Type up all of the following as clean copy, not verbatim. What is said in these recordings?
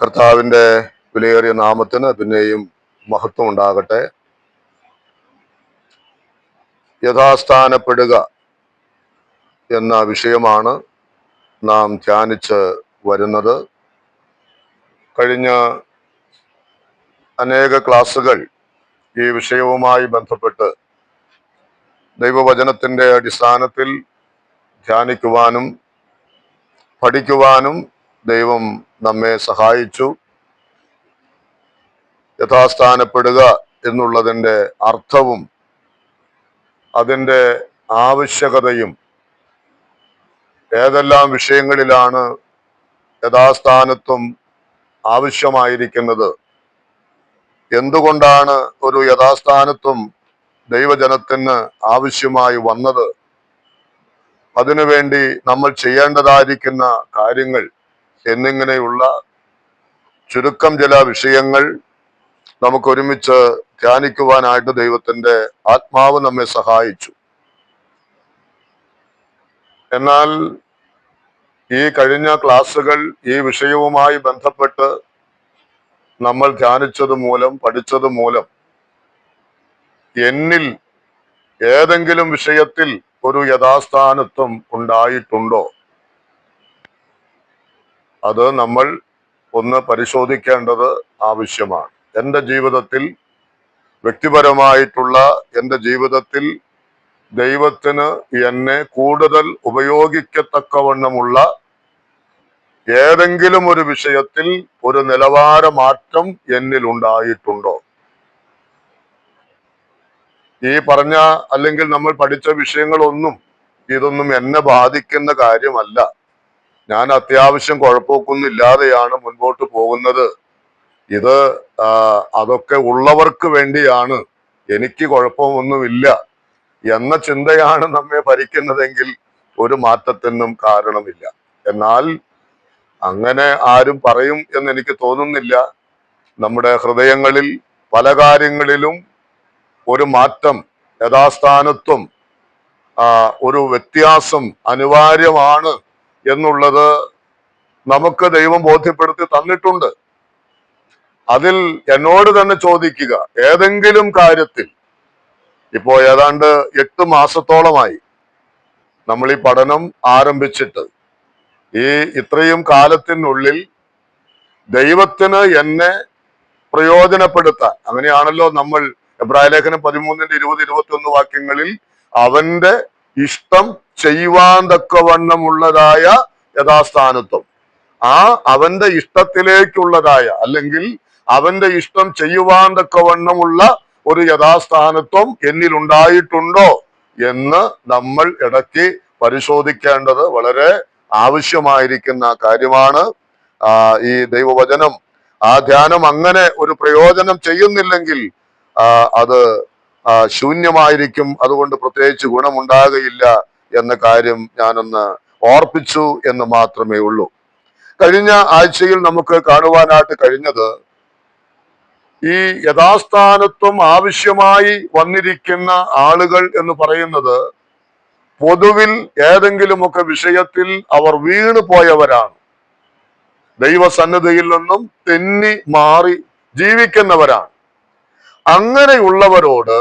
കർത്താവിൻ്റെ വിലയേറിയ നാമത്തിന് പിന്നെയും മഹത്വം ഉണ്ടാകട്ടെ. യഥാസ്ഥാനപ്പെടുക എന്ന വിഷയമാണ് നാം ധ്യാനിച്ച് വരുന്നത്. കഴിഞ്ഞ അനേക ക്ലാസ്സുകൾ ഈ വിഷയവുമായി ബന്ധപ്പെട്ട് ദൈവവചനത്തിൻ്റെ അടിസ്ഥാനത്തിൽ ധ്യാനിക്കുവാനും പഠിക്കുവാനും ദൈവം നമ്മെ സഹായിച്ചു. യഥാസ്ഥാനപ്പെടുക എന്നുള്ളതിൻ്റെ അർത്ഥവും അതിൻ്റെ ആവശ്യകതയും ഏതെല്ലാം വിഷയങ്ങളിലാണ് യഥാസ്ഥാനത്വം ആവശ്യമായിരിക്കുന്നത്, എന്തുകൊണ്ടാണ് ഒരു യഥാസ്ഥാനത്വം ദൈവജനത്തിന് ആവശ്യമായി വന്നത്, അതിനുവേണ്ടി നമ്മൾ ചെയ്യേണ്ടതായിരിക്കുന്ന കാര്യങ്ങൾ എന്നിങ്ങനെയുള്ള ചുരുക്കം ചില വിഷയങ്ങൾ നമുക്ക് ഒരുമിച്ച് ധ്യാനിക്കുവാനായിട്ട് ദൈവത്തിൻ്റെ ആത്മാവ് നമ്മെ സഹായിച്ചു. എന്നാൽ ഈ കഴിഞ്ഞ ക്ലാസ്സുകൾ ഈ വിഷയവുമായി ബന്ധപ്പെട്ട് നമ്മൾ ധ്യാനിച്ചത് മൂലം, പഠിച്ചത് മൂലം എന്നിൽ ഏതെങ്കിലും വിഷയത്തിൽ ഒരു യഥാസ്ഥാനത്വം ഉണ്ടായിട്ടുണ്ടോ, അത് നമ്മൾ ഒന്ന് പരിശോധിക്കേണ്ടത് ആവശ്യമാണ്. എൻ്റെ ജീവിതത്തിൽ, വ്യക്തിപരമായിട്ടുള്ള എൻ്റെ ജീവിതത്തിൽ ദൈവത്തിന് എന്നെ കൂടുതൽ ഉപയോഗിക്കത്തക്കവണ്ണമുള്ള ഏതെങ്കിലും ഒരു വിഷയത്തിൽ ഒരു നിലവാര മാറ്റം എന്നിൽ ഉണ്ടായിട്ടുണ്ടോ? ഈ പറഞ്ഞ അല്ലെങ്കിൽ നമ്മൾ പഠിച്ച വിഷയങ്ങളൊന്നും ഇതൊന്നും എന്നെ ബാധിക്കുന്ന കാര്യമല്ല. ഞാൻ അത്യാവശ്യം കുഴപ്പമൊന്നും ഇല്ലാതെയാണ് മുൻപോട്ട് പോകുന്നത്. ഇത് അതൊക്കെ ഉള്ളവർക്ക് വേണ്ടിയാണ്, എനിക്ക് കുഴപ്പമൊന്നുമില്ല എന്ന ചിന്തയാണ് നമ്മെ ഭരിക്കുന്നതെങ്കിൽ ഒരു മാറ്റത്തിനും കാരണമില്ല. എന്നാൽ അങ്ങനെ ആരും പറയും എന്ന് എനിക്ക് തോന്നുന്നില്ല. നമ്മുടെ ഹൃദയങ്ങളിൽ പല കാര്യങ്ങളിലും ഒരു മാറ്റം, യഥാസ്ഥാനത്വം, ഒരു വ്യത്യാസം അനിവാര്യമാണ് എന്നുള്ളത് നമുക്ക് ദൈവം ബോധ്യപ്പെടുത്തി തന്നിട്ടുണ്ട്. അതിൽ എന്നോട് തന്നെ ചോദിക്കുക, ഏതെങ്കിലും കാര്യത്തിൽ, ഇപ്പോ ഏതാണ്ട് 8 മാസത്തോളമായി നമ്മൾ ഈ പഠനം ആരംഭിച്ചിട്ട്, ഈ ഇത്രയും കാലത്തിനുള്ളിൽ ദൈവത്തിന് എന്നെ പ്രയോജനപ്പെടുത്താൻ, അങ്ങനെയാണല്ലോ നമ്മൾ എബ്രായ ലേഖനം 13:20-21 വാക്യങ്ങളിൽ അവന്റെ ഇഷ്ടം ചെയ്യുവാൻ തക്കവണ്ണമുള്ളതായ യഥാസ്ഥാനത്വം, ആ അവന്റെ ഇഷ്ടത്തിലേക്കുള്ളതായ അല്ലെങ്കിൽ അവന്റെ ഇഷ്ടം ചെയ്യുവാൻ തക്കവണ്ണമുള്ള ഒരു യഥാസ്ഥാനത്വം എന്നിൽ ഉണ്ടായിട്ടുണ്ടോ എന്ന് നമ്മൾ ഇടയ്ക്ക് പരിശോധിക്കേണ്ടത് വളരെ ആവശ്യമായിരിക്കുന്ന കാര്യമാണ്. ഈ ദൈവവചനം, ആ ധ്യാനം അങ്ങനെ ഒരു പ്രയോജനം ചെയ്യുന്നില്ലെങ്കിൽ അത് ശൂന്യമായിരിക്കും. അതുകൊണ്ട് പ്രത്യേകിച്ച് ഗുണമുണ്ടാകുകയില്ല എന്ന കാര്യം ഞാനൊന്ന് ഓർപ്പിച്ചു എന്ന് മാത്രമേ ഉള്ളൂ. കഴിഞ്ഞ ആഴ്ചയിൽ നമുക്ക് കാണുവാനായിട്ട് കഴിഞ്ഞത്, ഈ യഥാസ്ഥാനത്വം ആവശ്യമായി വന്നിരിക്കുന്ന ആളുകൾ എന്ന് പറയുന്നത് പൊതുവിൽ ഏതെങ്കിലുമൊക്കെ വിഷയത്തിൽ അവർ വീണു പോയവരാണ്. ദൈവസന്നിധിയിൽ നിന്നും തെന്നി മാറി ജീവിക്കുന്നവരാണ്. അങ്ങനെയുള്ളവരോട്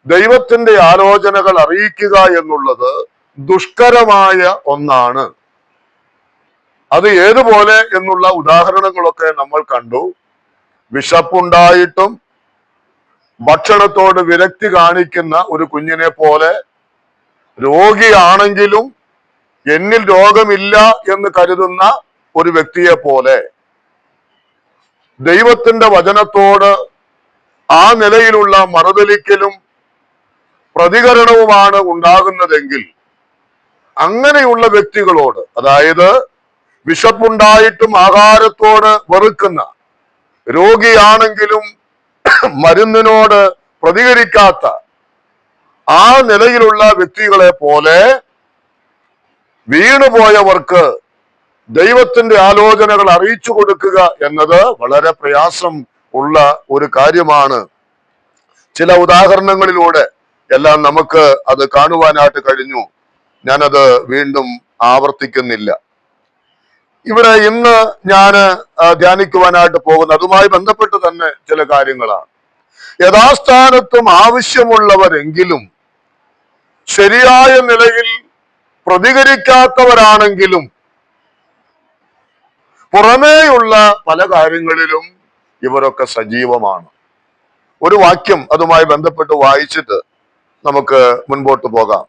ദൈവത്തിന്റെ ആലോചനകൾ അറിയിക്കുക എന്നുള്ളത് ദുഷ്കരമായ ഒന്നാണ്. അത് ഏതുപോലെ എന്നുള്ള ഉദാഹരണങ്ങളൊക്കെ നമ്മൾ കണ്ടു. വിശപ്പുണ്ടായിട്ടും ഭക്ഷണത്തോട് വിരക്തി കാണിക്കുന്ന ഒരു കുഞ്ഞിനെ പോലെ, രോഗിയാണെങ്കിലും എന്നിൽ രോഗമില്ല എന്ന് കരുതുന്ന ഒരു വ്യക്തിയെ പോലെ, ദൈവത്തിന്റെ വചനത്തോട് ആ നിലയിലുള്ള മറുതലിക്കലും പ്രതികരണവുമാണ് ഉണ്ടാകുന്നതെങ്കിൽ, അങ്ങനെയുള്ള വ്യക്തികളോട്, അതായത് വിശപ്പുണ്ടായിട്ടും ആഹാരത്തോട് വെറുക്കുന്ന, രോഗിയാണെങ്കിലും മരുന്നിനോട് പ്രതികരിക്കാത്ത ആ നിലയിലുള്ള വ്യക്തികളെ പോലെ വീണുപോയവർക്ക് ദൈവത്തിന്റെ ആലോചനകൾ അറിയിച്ചു കൊടുക്കുക എന്നത് വളരെ പ്രയാസം ഉള്ള ഒരു കാര്യമാണ്. ചില ഉദാഹരണങ്ങളിലൂടെ എല്ലാം നമുക്ക് അത് കാണുവാനായിട്ട് കഴിഞ്ഞു. ഞാനത് വീണ്ടും ആവർത്തിക്കുന്നില്ല. ഇവിടെ ഇന്ന് ഞാൻ ധ്യാനിക്കുവാനായിട്ട് പോകുന്നത് അതുമായി ബന്ധപ്പെട്ട് തന്നെ ചില കാര്യങ്ങളാണ്. യഥാസ്ഥാനത്തും ആവശ്യമുള്ളവരെങ്കിലും ശരിയായ നിലയിൽ പ്രതികരിക്കാത്തവരാണെങ്കിലും പുറമേയുള്ള പല കാര്യങ്ങളിലും ഇവരൊക്കെ സജീവമാണ്. ഒരു വാക്യം അതുമായി ബന്ധപ്പെട്ട് വായിച്ചിട്ട് നമുക്ക് മുൻപോട്ട് പോകാം.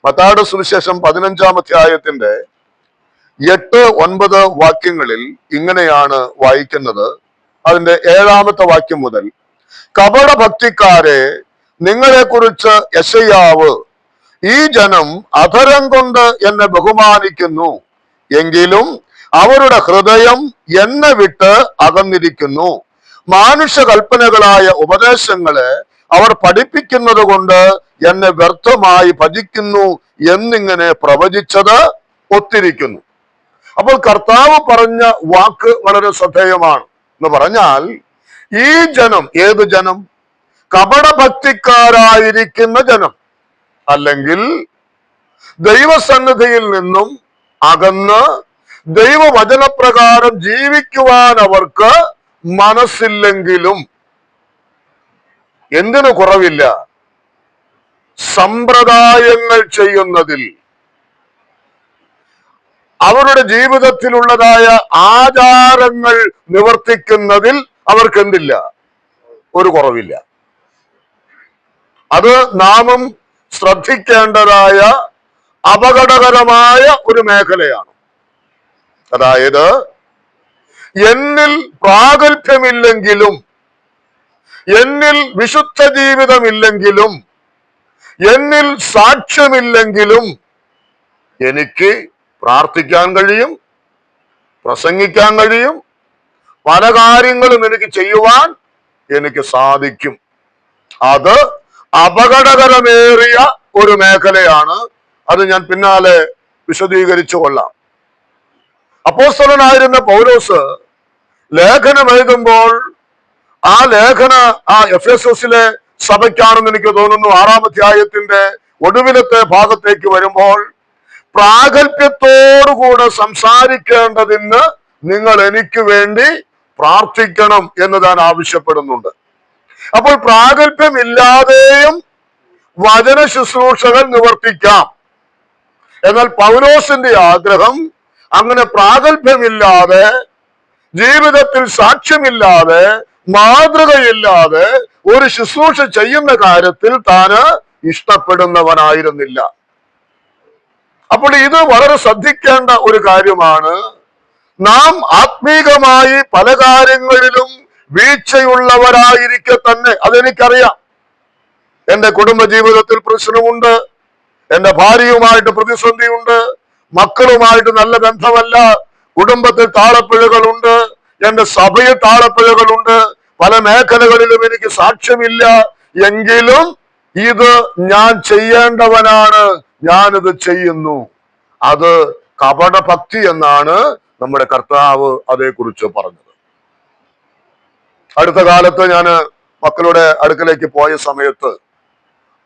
മത്തായിയുടെ സുവിശേഷം 15-ാം അധ്യായത്തിന്റെ 8-9 വാക്യങ്ങളിൽ ഇങ്ങനെയാണ് വായിക്കുന്നത്. അതിന്റെ 7-ാമത്തെ വാക്യം മുതൽ, കപട ഭക്തിക്കാരെ, നിങ്ങളെ കുറിച്ച് യെശയ്യാവ്, ഈ ജനം അധരം കൊണ്ട് എന്നെ ബഹുമാനിക്കുന്നു, എങ്കിലും അവരുടെ ഹൃദയം എന്നെ വിട്ട് അകന്നിരിക്കുന്നു. മാനുഷ കൽപ്പനകളായ ഉപദേശങ്ങളെ അവർ പഠിപ്പിക്കുന്നത് കൊണ്ട് എന്നെ വ്യർത്ഥമായി ഭജിക്കുന്നു എന്നിങ്ങനെ പ്രവചിച്ചത് ഒത്തിരിക്കുന്നു. അപ്പോൾ കർത്താവ് പറഞ്ഞ വാക്ക് വളരെ ശ്രദ്ധേയമാണ്. എന്ന് പറഞ്ഞാൽ ഈ ജനം, ഏത് ജനം? കപടഭക്തിക്കാരായിരിക്കുന്ന ജനം, അല്ലെങ്കിൽ ദൈവസന്നിധിയിൽ നിന്നും അകന്ന് ദൈവവചനപ്രകാരം ജീവിക്കുവാൻ അവർക്ക് മനസ്സില്ലെങ്കിലും എന്തിനു കുറവില്ല? സമ്പ്രദായങ്ങൾ ചെയ്യുന്നതിൽ, അവരുടെ ജീവിതത്തിലുള്ളതായ ആചാരങ്ങൾ നിവർത്തിക്കുന്നതിൽ അവർക്ക് എന്തില്ല? ഒരു കുറവില്ല. അത് നാമും ശ്രദ്ധിക്കേണ്ടതായ അപകടകരമായ ഒരു മേഖലയാണ്. അതായത് എന്നിൽ പ്രാഗൽഭ്യമില്ലെങ്കിലും, എന്നിൽ വിശുദ്ധ ജീവിതമില്ലെങ്കിലും, എന്നിൽ സാക്ഷ്യമില്ലെങ്കിലും എനിക്ക് പ്രാർത്ഥിക്കാൻ കഴിയും, പ്രസംഗിക്കാൻ കഴിയും, പല കാര്യങ്ങളും എനിക്ക് ചെയ്യുവാൻ എനിക്ക് സാധിക്കും. അത് അപകടകരമേറിയ ഒരു മേഖലയാണ്. അത് ഞാൻ പിന്നാലെ വിശദീകരിച്ചു കൊള്ളാം. അപ്പോസ്തലനായിരുന്ന പൗലോസ് ലേഖനം എഴുതുമ്പോൾ ആ ലേഖന എഫെസോസിലെ സഭയ്ക്കാണെന്ന് എനിക്ക് തോന്നുന്നു 6-ാം അധ്യായത്തിന്റെ ഒടുവിലത്തെ ഭാഗത്തേക്ക് വരുമ്പോൾ, പ്രാഗൽഭ്യത്തോടുകൂടെ സംസാരിക്കേണ്ടതിന് നിങ്ങൾ എനിക്ക് വേണ്ടി പ്രാർത്ഥിക്കണം എന്ന് താൻ ആവശ്യപ്പെടുന്നുണ്ട്. അപ്പോൾ പ്രാഗൽഭ്യമില്ലാതെയും വചന ശുശ്രൂഷകൾ നിവർത്തിക്കാം. എന്നാൽ പൗലോസിന്റെ ആഗ്രഹം അങ്ങനെ പ്രാഗൽഭ്യമില്ലാതെ, ജീവിതത്തിൽ സാക്ഷ്യമില്ലാതെ, മാതൃകയില്ലാതെ ഒരു ശുശ്രൂഷ ചെയ്യുന്ന കാര്യത്തിൽ താന് ഇഷ്ടപ്പെടുന്നവനായിരുന്നില്ല. അപ്പോൾ ഇത് വളരെ ശ്രദ്ധിക്കേണ്ട ഒരു കാര്യമാണ്. നാം ആത്മീകമായി പല കാര്യങ്ങളിലും വീഴ്ചയുള്ളവരായിരിക്കെ തന്നെ, അതെനിക്കറിയാം. എന്റെ കുടുംബ ജീവിതത്തിൽ പ്രശ്നമുണ്ട്, എന്റെ ഭാര്യയുമായിട്ട് പ്രതിസന്ധിയുണ്ട്, മക്കളുമായിട്ട് നല്ല ബന്ധമല്ല, കുടുംബത്തിൽ താളപ്പിഴകളുണ്ട്, എന്റെ സഭയിൽ താളപ്പിഴകളുണ്ട്, പല മേഖലകളിലും എനിക്ക് സാക്ഷ്യമില്ല. എങ്കിലും ഇത് ഞാൻ ചെയ്യേണ്ടവനാണ്, ഞാനിത് ചെയ്യുന്നു. അത് കപടഭക്തി എന്നാണ് നമ്മുടെ കർത്താവ് അതേക്കുറിച്ച് പറഞ്ഞത്. അടുത്ത കാലത്ത് ഞാൻ മക്കളുടെ അടുക്കലേക്ക് പോയ സമയത്ത്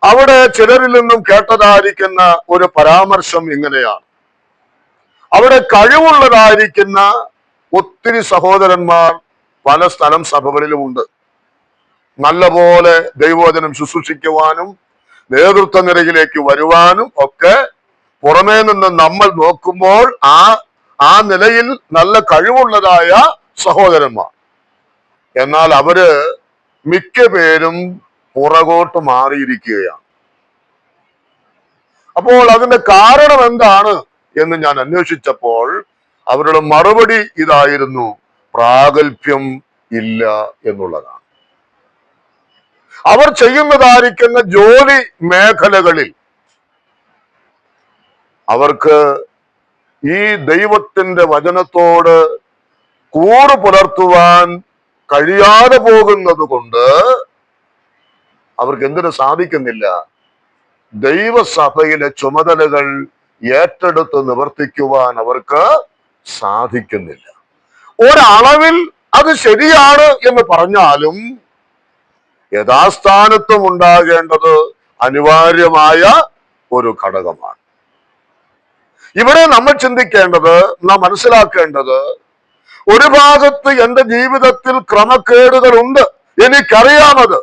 അവിടെ ചിലരിൽ നിന്നും കേട്ടതായിരിക്കുന്ന ഒരു പരാമർശം ഇങ്ങനെയാണ്. അവിടെ കഴിവുള്ളതായിരിക്കുന്ന ഒത്തിരി സഹോദരന്മാർ പല സ്ഥലം സഭകളിലുമുണ്ട്. നല്ലപോലെ ദൈവവചനം ശുശ്രൂഷിക്കുവാനും നേതൃത്വ നിരയിലേക്ക് വരുവാനും ഒക്കെ പുറമേ നിന്ന് നമ്മൾ നോക്കുമ്പോൾ ആ നിലയിൽ നല്ല കഴിവുള്ളതായ സഹോദരന്മാർ. എന്നാൽ അവര് മിക്ക പേരും പുറകോട്ട് മാറിയിരിക്കുകയാണ്. അപ്പോൾ അതിന്റെ കാരണം എന്താണ് എന്ന് ഞാൻ അന്വേഷിച്ചപ്പോൾ അവരുടെ മറുപടി ഇതായിരുന്നു: പ്രാഗൽഭ്യം ഇല്ല എന്നുള്ളതാണ്. അവർ ചെയ്യുന്നതായിരിക്കുന്ന ജോലി മേഖലകളിൽ അവർക്ക് ഈ ദൈവത്തിന്റെ വചനത്തോട് കൂറ് പുലർത്തുവാൻ കഴിയാതെ പോകുന്നത് കൊണ്ട് അവർക്ക് എന്തിനു സാധിക്കുന്നില്ല? ദൈവസഭയിലെ ചുമതലകൾ ഏറ്റെടുത്ത് നിവർത്തിക്കുവാൻ അവർക്ക് സാധിക്കുന്നില്ല. ഒരളവിൽ അത് ശരിയാണ് എന്ന് പറഞ്ഞാലും യഥാസ്ഥാനത്വം ഉണ്ടാകേണ്ടത് അനിവാര്യമായ ഒരു ഘടകമാണ്. ഇവിടെ നമ്മൾ ചിന്തിക്കേണ്ടത്, നാം മനസ്സിലാക്കേണ്ടത്, ഒരു ഭാഗത്ത് എന്റെ ജീവിതത്തിൽ ക്രമക്കേടുകൾ ഉണ്ട്, എനിക്കറിയാമത്.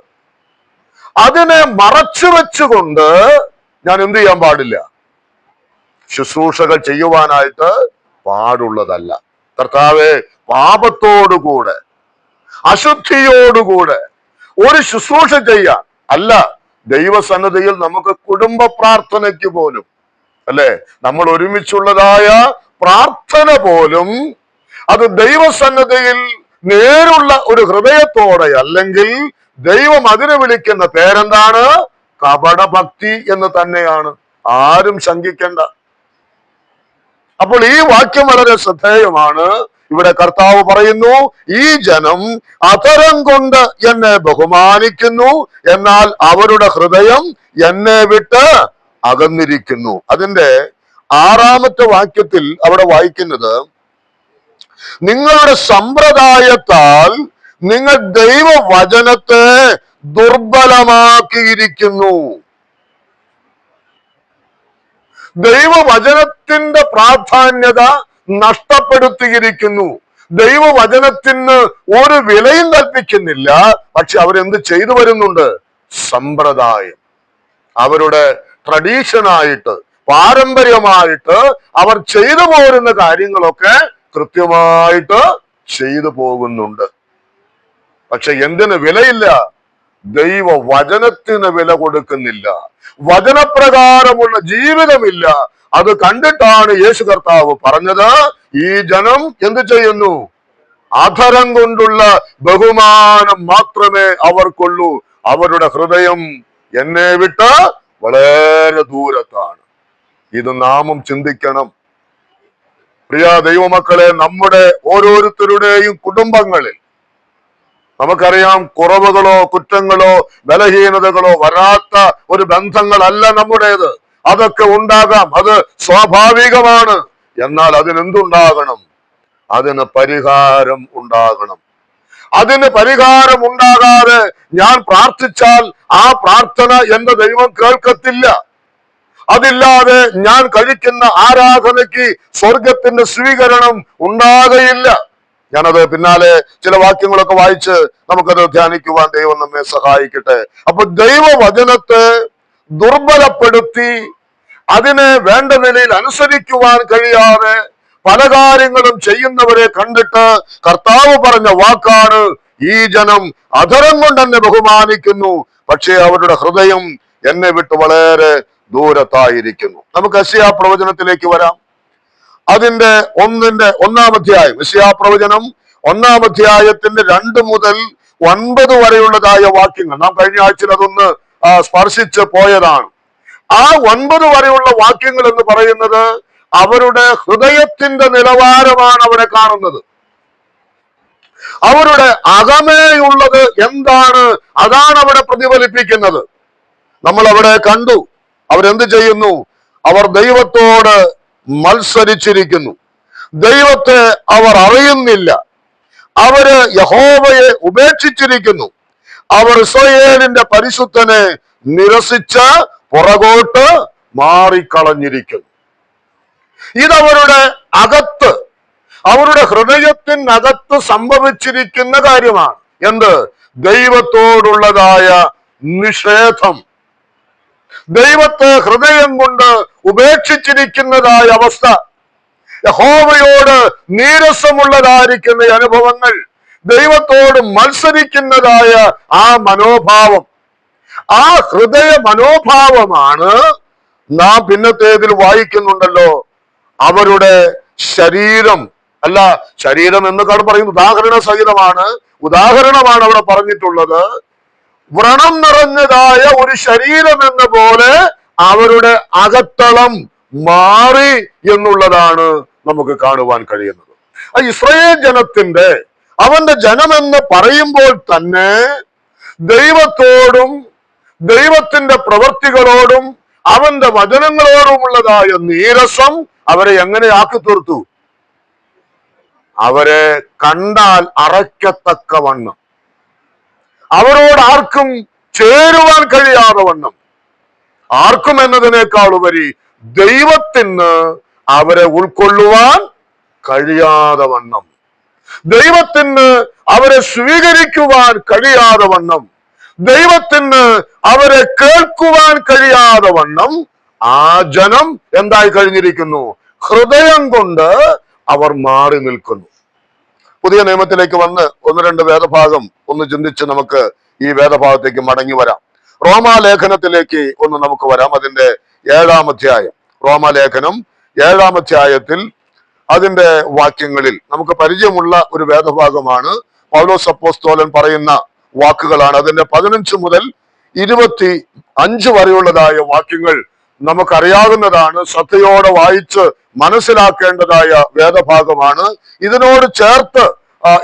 അതിനെ മറച്ചു വെച്ചുകൊണ്ട് ഞാൻ എന്ത് ചെയ്യാൻ പാടില്ല? ശുശ്രൂഷകൾ ചെയ്യുവാനായിട്ട് പാടുള്ളതല്ല. കർത്താവെ, പാപത്തോടുകൂടെ അശുദ്ധിയോടുകൂടെ ഒരു ശുശ്രൂഷ ചെയ്യാൻ അല്ല, ദൈവസന്നിധിയിൽ നമുക്ക് കുടുംബ പ്രാർത്ഥനയ്ക്ക് പോലും, അല്ലെ, നമ്മൾ ഒരുമിച്ചുള്ളതായ പ്രാർത്ഥന പോലും അത് ദൈവസന്നിധിയിൽ നേരുള്ള ഒരു ഹൃദയത്തോടെ അല്ലെങ്കിൽ ദൈവം അതിനെ വിളിക്കുന്ന പേരെന്താണ്? കപടഭക്തി എന്ന് തന്നെയാണ്. ആരും ശങ്കിക്കേണ്ട. അപ്പോൾ ഈ വാക്യം വളരെ ശ്രദ്ധേയമാണ്. ഇവിടെ കർത്താവ് പറയുന്നു, ഈ ജനം അധരം കൊണ്ട് എന്നെ ബഹുമാനിക്കുന്നു, എന്നാൽ അവരുടെ ഹൃദയം എന്നെ വിട്ട് അകന്നിരിക്കുന്നു. അതിന്റെ 6-ാമത്തെ വാക്യത്തിൽ അവിടെ വായിക്കുന്നത്, നിങ്ങളുടെ സമ്പ്രദായത്താൽ നിങ്ങൾ ദൈവവചനത്തെ ദുർബലമാക്കിയിരിക്കുന്നു. ദൈവവചനത്തിന്റെ പ്രാധാന്യത നഷ്ടപ്പെടുത്തിയിരിക്കുന്നു. ദൈവവചനത്തിന് ഒരു വിലയും കൽപ്പിക്കുന്നില്ല. പക്ഷെ അവരെന്ത് ചെയ്തു വരുന്നുണ്ട്? സമ്പ്രദായം, അവരുടെ ട്രഡീഷനായിട്ട്, പാരമ്പര്യമായിട്ട് അവർ ചെയ്തു പോരുന്ന കാര്യങ്ങളൊക്കെ കൃത്യമായിട്ട് ചെയ്തു പോകുന്നുണ്ട്. പക്ഷെ എന്തിന് വിലയില്ല? ദൈവവചനത്തിന് വില കൊടുക്കുന്നില്ല. വചനപ്രകാരമുള്ള ജീവിതമില്ല. അത് കണ്ടിട്ടാണ് യേശു കർത്താവ് പറഞ്ഞത്, ഈ ജനം എന്ത് ചെയ്യുന്നു? അധരം കൊണ്ടുള്ള ബഹുമാനം മാത്രമേ അവർക്കുള്ളൂ, അവരുടെ ഹൃദയം എന്നെ വിട്ട് വളരെ ദൂരത്താണ്. ഇത് നാമും ചിന്തിക്കണം. പ്രിയ ദൈവമക്കളെ, നമ്മുടെ ഓരോരുത്തരുടെയും കുടുംബങ്ങളിൽ നമുക്കറിയാം, കുറവുകളോ കുറ്റങ്ങളോ ബലഹീനതകളോ വരാത്ത ഒരു ബന്ധങ്ങളല്ല നമ്മുടേത്. അതൊക്കെ ഉണ്ടാകാം, അത് സ്വാഭാവികമാണ്. എന്നാൽ അതിനെന്തുണ്ടാകണം? അതിന് പരിഹാരം ഉണ്ടാകണം. അതിന് പരിഹാരം ഉണ്ടാകാതെ ഞാൻ പ്രാർത്ഥിച്ചാൽ ആ പ്രാർത്ഥന എന്റെ ദൈവം കേൾക്കത്തില്ല. അതില്ലാതെ ഞാൻ കഴിക്കുന്ന ആരാധനയ്ക്ക് സ്വർഗത്തിന്റെ സ്വീകരണം ഉണ്ടാകയില്ല. ഞാനത് പിന്നാലെ ചില വാക്യങ്ങളൊക്കെ വായിച്ച് നമുക്കത് ധ്യാനിക്കുവാൻ ദൈവം നമ്മെ സഹായിക്കട്ടെ. അപ്പൊ ദൈവവചനത്തെ ദുർബലപ്പെടുത്തി അതിനെ വേണ്ട നിലയിൽ അനുസരിക്കുവാൻ കഴിയാതെ പല കാര്യങ്ങളും ചെയ്യുന്നവരെ കണ്ടിട്ട് കർത്താവ് പറഞ്ഞ വാക്കാണ്, ഈ ജനം അധരം കൊണ്ട് എന്നെ ബഹുമാനിക്കുന്നു, പക്ഷേ അവരുടെ ഹൃദയം എന്നെ വിട്ട് വളരെ ദൂരത്തായിരിക്കുന്നു. നമുക്ക് യെശയ്യാ പ്രവചനത്തിലേക്ക് വരാം. അതിന്റെ 1-ാം അധ്യായം, യെശയ്യാ പ്രവചനം 1-ാം അധ്യായത്തിന്റെ 2 മുതൽ 9 വരെയുള്ളതായ വാക്യങ്ങൾ നാം കഴിഞ്ഞ ആഴ്ചയിൽ അതൊന്ന് സ്പർശിച്ച് പോയതാണ്. ആ 9 വരെയുള്ള വാക്യങ്ങൾ എന്ന് പറയുന്നത് അവരുടെ ഹൃദയത്തിന്റെ നിലവാരമാണ് അവിടെ കാണുന്നത്. അവരുടെ അകമേയുള്ളത് എന്താണ്, അതാണ് അവിടെ പ്രതിഫലിപ്പിക്കുന്നത്. നമ്മൾ അവിടെ കണ്ടു, അവരെന്ത് ചെയ്യുന്നു? അവർ ദൈവത്തോട് മത്സരിച്ചിരിക്കുന്നു. ദൈവത്തെ അവർ അറിയുന്നില്ല. അവര് യഹോവയെ ഉപേക്ഷിച്ചിരിക്കുന്നു. അവർ ഇസ്രായേലിന്റെ പരിശുദ്ധനെ നിരസിച്ച് പുറകോട്ട് മാറിക്കളഞ്ഞിരിക്കുന്നു. ഇതവരുടെ അകത്ത്, അവരുടെ ഹൃദയത്തിനകത്ത് സംഭവിച്ചിരിക്കുന്ന കാര്യമാണ്. എന്ത്? ദൈവത്തോടുള്ളതായ നിഷേധം, ദൈവത്തെ ഹൃദയം കൊണ്ട് ഉപേക്ഷിച്ചിരിക്കുന്നതായ അവസ്ഥ, യഹോവയോട് നീരസമുള്ളതായിരിക്കുന്ന അനുഭവങ്ങൾ, ദൈവത്തോട് മത്സരിക്കുന്നതായ ആ മനോഭാവം, ആ ഹൃദയ മനോഭാവമാണ് നാം പിന്നത്തേതിൽ വായിക്കുന്നുണ്ടല്ലോ. അവരുടെ ശരീരം, അല്ല, ശരീരം എന്ന് പറയുന്നത് ഉദാഹരണമാണ് അവിടെ പറഞ്ഞിട്ടുള്ളത്. വ്രണം നിറഞ്ഞതായ ഒരു ശരീരം എന്ന പോലെ അവരുടെ അകത്തളം മാറി എന്നുള്ളതാണ് നമുക്ക് കാണുവാൻ കഴിയുന്നത്. ഇസ്രായേൽ ജനത്തിന്റെ, അവന്റെ ജനമെന്ന് പറയുമ്പോൾ തന്നെ ദൈവത്തോടും ദൈവത്തിന്റെ പ്രവൃത്തികളോടും അവന്റെ വചനങ്ങളോടുമുള്ളതായ നീരസം അവരെ എങ്ങനെ ആക്കി തീർത്തു? അവരെ കണ്ടാൽ അറയ്ക്കത്തക്കവണ്ണം, അവരോട് ആർക്കും ചേരുവാൻ കഴിയാതെ വണ്ണം, ആർക്കും എന്നതിനേക്കാൾ ഉപരി ദൈവത്തിന് അവരെ ഉൾക്കൊള്ളുവാൻ കഴിയാതെ വണ്ണം, ദൈവത്തിന് അവരെ സ്വീകരിക്കുവാൻ കഴിയാതെ വണ്ണം, ദൈവത്തിന് അവരെ കേൾക്കുവാൻ കഴിയാതെ വണ്ണം ആ ജനം എന്തായി കഴിഞ്ഞിരിക്കുന്നു? ഹൃദയം കൊണ്ട് അവർ മാറി നിൽക്കുന്നു. പുതിയ നിയമത്തിലേക്ക് വന്ന് ഒന്ന് രണ്ട് വേദഭാഗം ഒന്ന് ചിന്തിച്ച് നമുക്ക് ഈ വേദഭാഗത്തേക്ക് മടങ്ങി വരാം. റോമാലേഖനത്തിലേക്ക് ഒന്ന് നമുക്ക് വരാം. അതിന്റെ 7-ാം അധ്യായം, റോമാലേഖനം 7-ാം അധ്യായത്തിൽ അതിന്റെ വാക്യങ്ങളിൽ നമുക്ക് പരിചയമുള്ള ഒരു വേദഭാഗമാണ്. പൗലോസ് അപ്പോസ്തലൻ പറയുന്ന വാക്കുകളാണ്. അതിന്റെ 15 മുതൽ 25 വരെയുള്ളതായ വാക്യങ്ങൾ നമുക്കറിയാവുന്നതാണ്. ശ്രദ്ധയോടെ വായിച്ച് മനസ്സിലാക്കേണ്ടതായ വേദഭാഗമാണ്. ഇതിനോട് ചേർത്ത്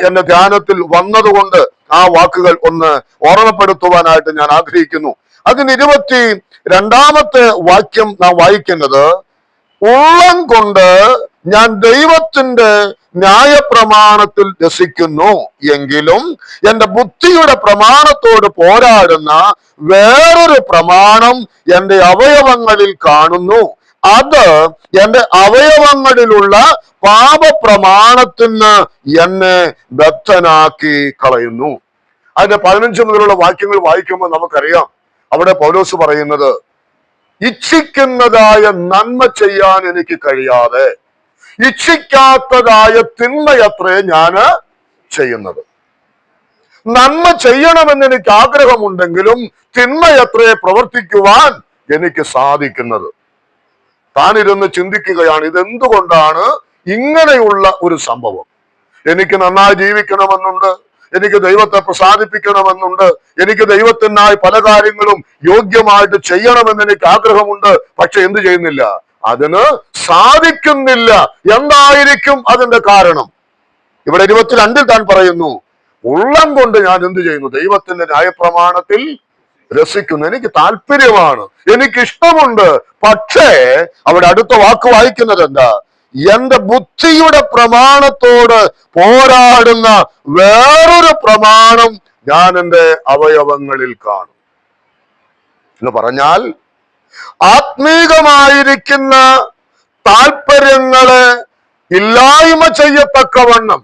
എന്റെ ധ്യാനത്തിൽ വന്നതുകൊണ്ട് ആ വാക്കുകൾ ഒന്ന് ഓർമ്മപ്പെടുത്തുവാനായിട്ട് ഞാൻ ആഗ്രഹിക്കുന്നു. അതിന് 22-ാമത്തെ വാക്യം നാം വായിക്കുന്നത്, ഉള്ളം കൊണ്ട് ഞാൻ ദൈവത്തിന്റെ ന്യായപ്രമാണത്തിൽ രസിക്കുന്നു, എങ്കിലും എന്റെ ബുദ്ധിയുടെ പ്രമാണത്തോട് പോരാടുന്ന വേറൊരു പ്രമാണം എന്റെ അവയവങ്ങളിൽ കാണുന്നു. അത് എന്റെ അവയവങ്ങളിലുള്ള പാപപ്രമാണത്തിന് എന്നെ ബദ്ധനാക്കി കളയുന്നു. അതിന്റെ 15 മുതലുള്ള വാക്യങ്ങൾ വായിക്കുമ്പോൾ നമുക്കറിയാം, അവിടെ പൗലോസ് പറയുന്നത്, ഇച്ഛിക്കുന്നതായ നന്മ ചെയ്യാൻ എനിക്ക് കഴിയാതെ ഇച്ഛിക്കാത്തതായ തിന്മയത്രേ ഞാന് ചെയ്യുന്നത്. നന്മ ചെയ്യണമെന്ന് എനിക്ക് ആഗ്രഹമുണ്ടെങ്കിലും തിന്മയത്രേ പ്രവർത്തിക്കുവാൻ എനിക്ക് സാധിക്കുന്നത്. താനിരുന്ന് ചിന്തിക്കുകയാണ്, ഇതെന്തുകൊണ്ടാണ് ഇങ്ങനെയുള്ള ഒരു സംഭവം? എനിക്ക് നന്നായി ജീവിക്കണമെന്നുണ്ട്, എനിക്ക് ദൈവത്തെ പ്രസാദിപ്പിക്കണമെന്നുണ്ട്, എനിക്ക് ദൈവത്തിനായി പല കാര്യങ്ങളും യോഗ്യമായിട്ട് ചെയ്യണമെന്ന് എനിക്ക് ആഗ്രഹമുണ്ട്. പക്ഷെ എന്ത് ചെയ്യുന്നില്ല? അതിന് സാധിക്കുന്നില്ല. എന്തായിരിക്കും അതിന്റെ കാരണം? ഇവിടെ 22-ൽ താൻ പറയുന്നു, ഉള്ളം കൊണ്ട് ഞാൻ എന്ത് ചെയ്യുന്നു? ദൈവത്തിന്റെ ന്യായപ്രമാണത്തിൽ രസിക്കുന്നു. എനിക്ക് താല്പര്യമാണ്, എനിക്ക് ഇഷ്ടമുണ്ട്. പക്ഷേ അവിടെ അടുത്ത വാക്ക് വായിക്കുന്നത് എന്താ? എന്റെ ബുദ്ധിയുടെ പ്രമാണത്തോട് പോരാടുന്ന വേറൊരു പ്രമാണം ഞാൻ എൻ്റെ അവയവങ്ങളിൽ കാണും. എന്ന് പറഞ്ഞാൽ ആത്മീകമായിരിക്കുന്ന താല്പര്യങ്ങളെ ഇല്ലായ്മ ചെയ്യത്തക്കവണ്ണം,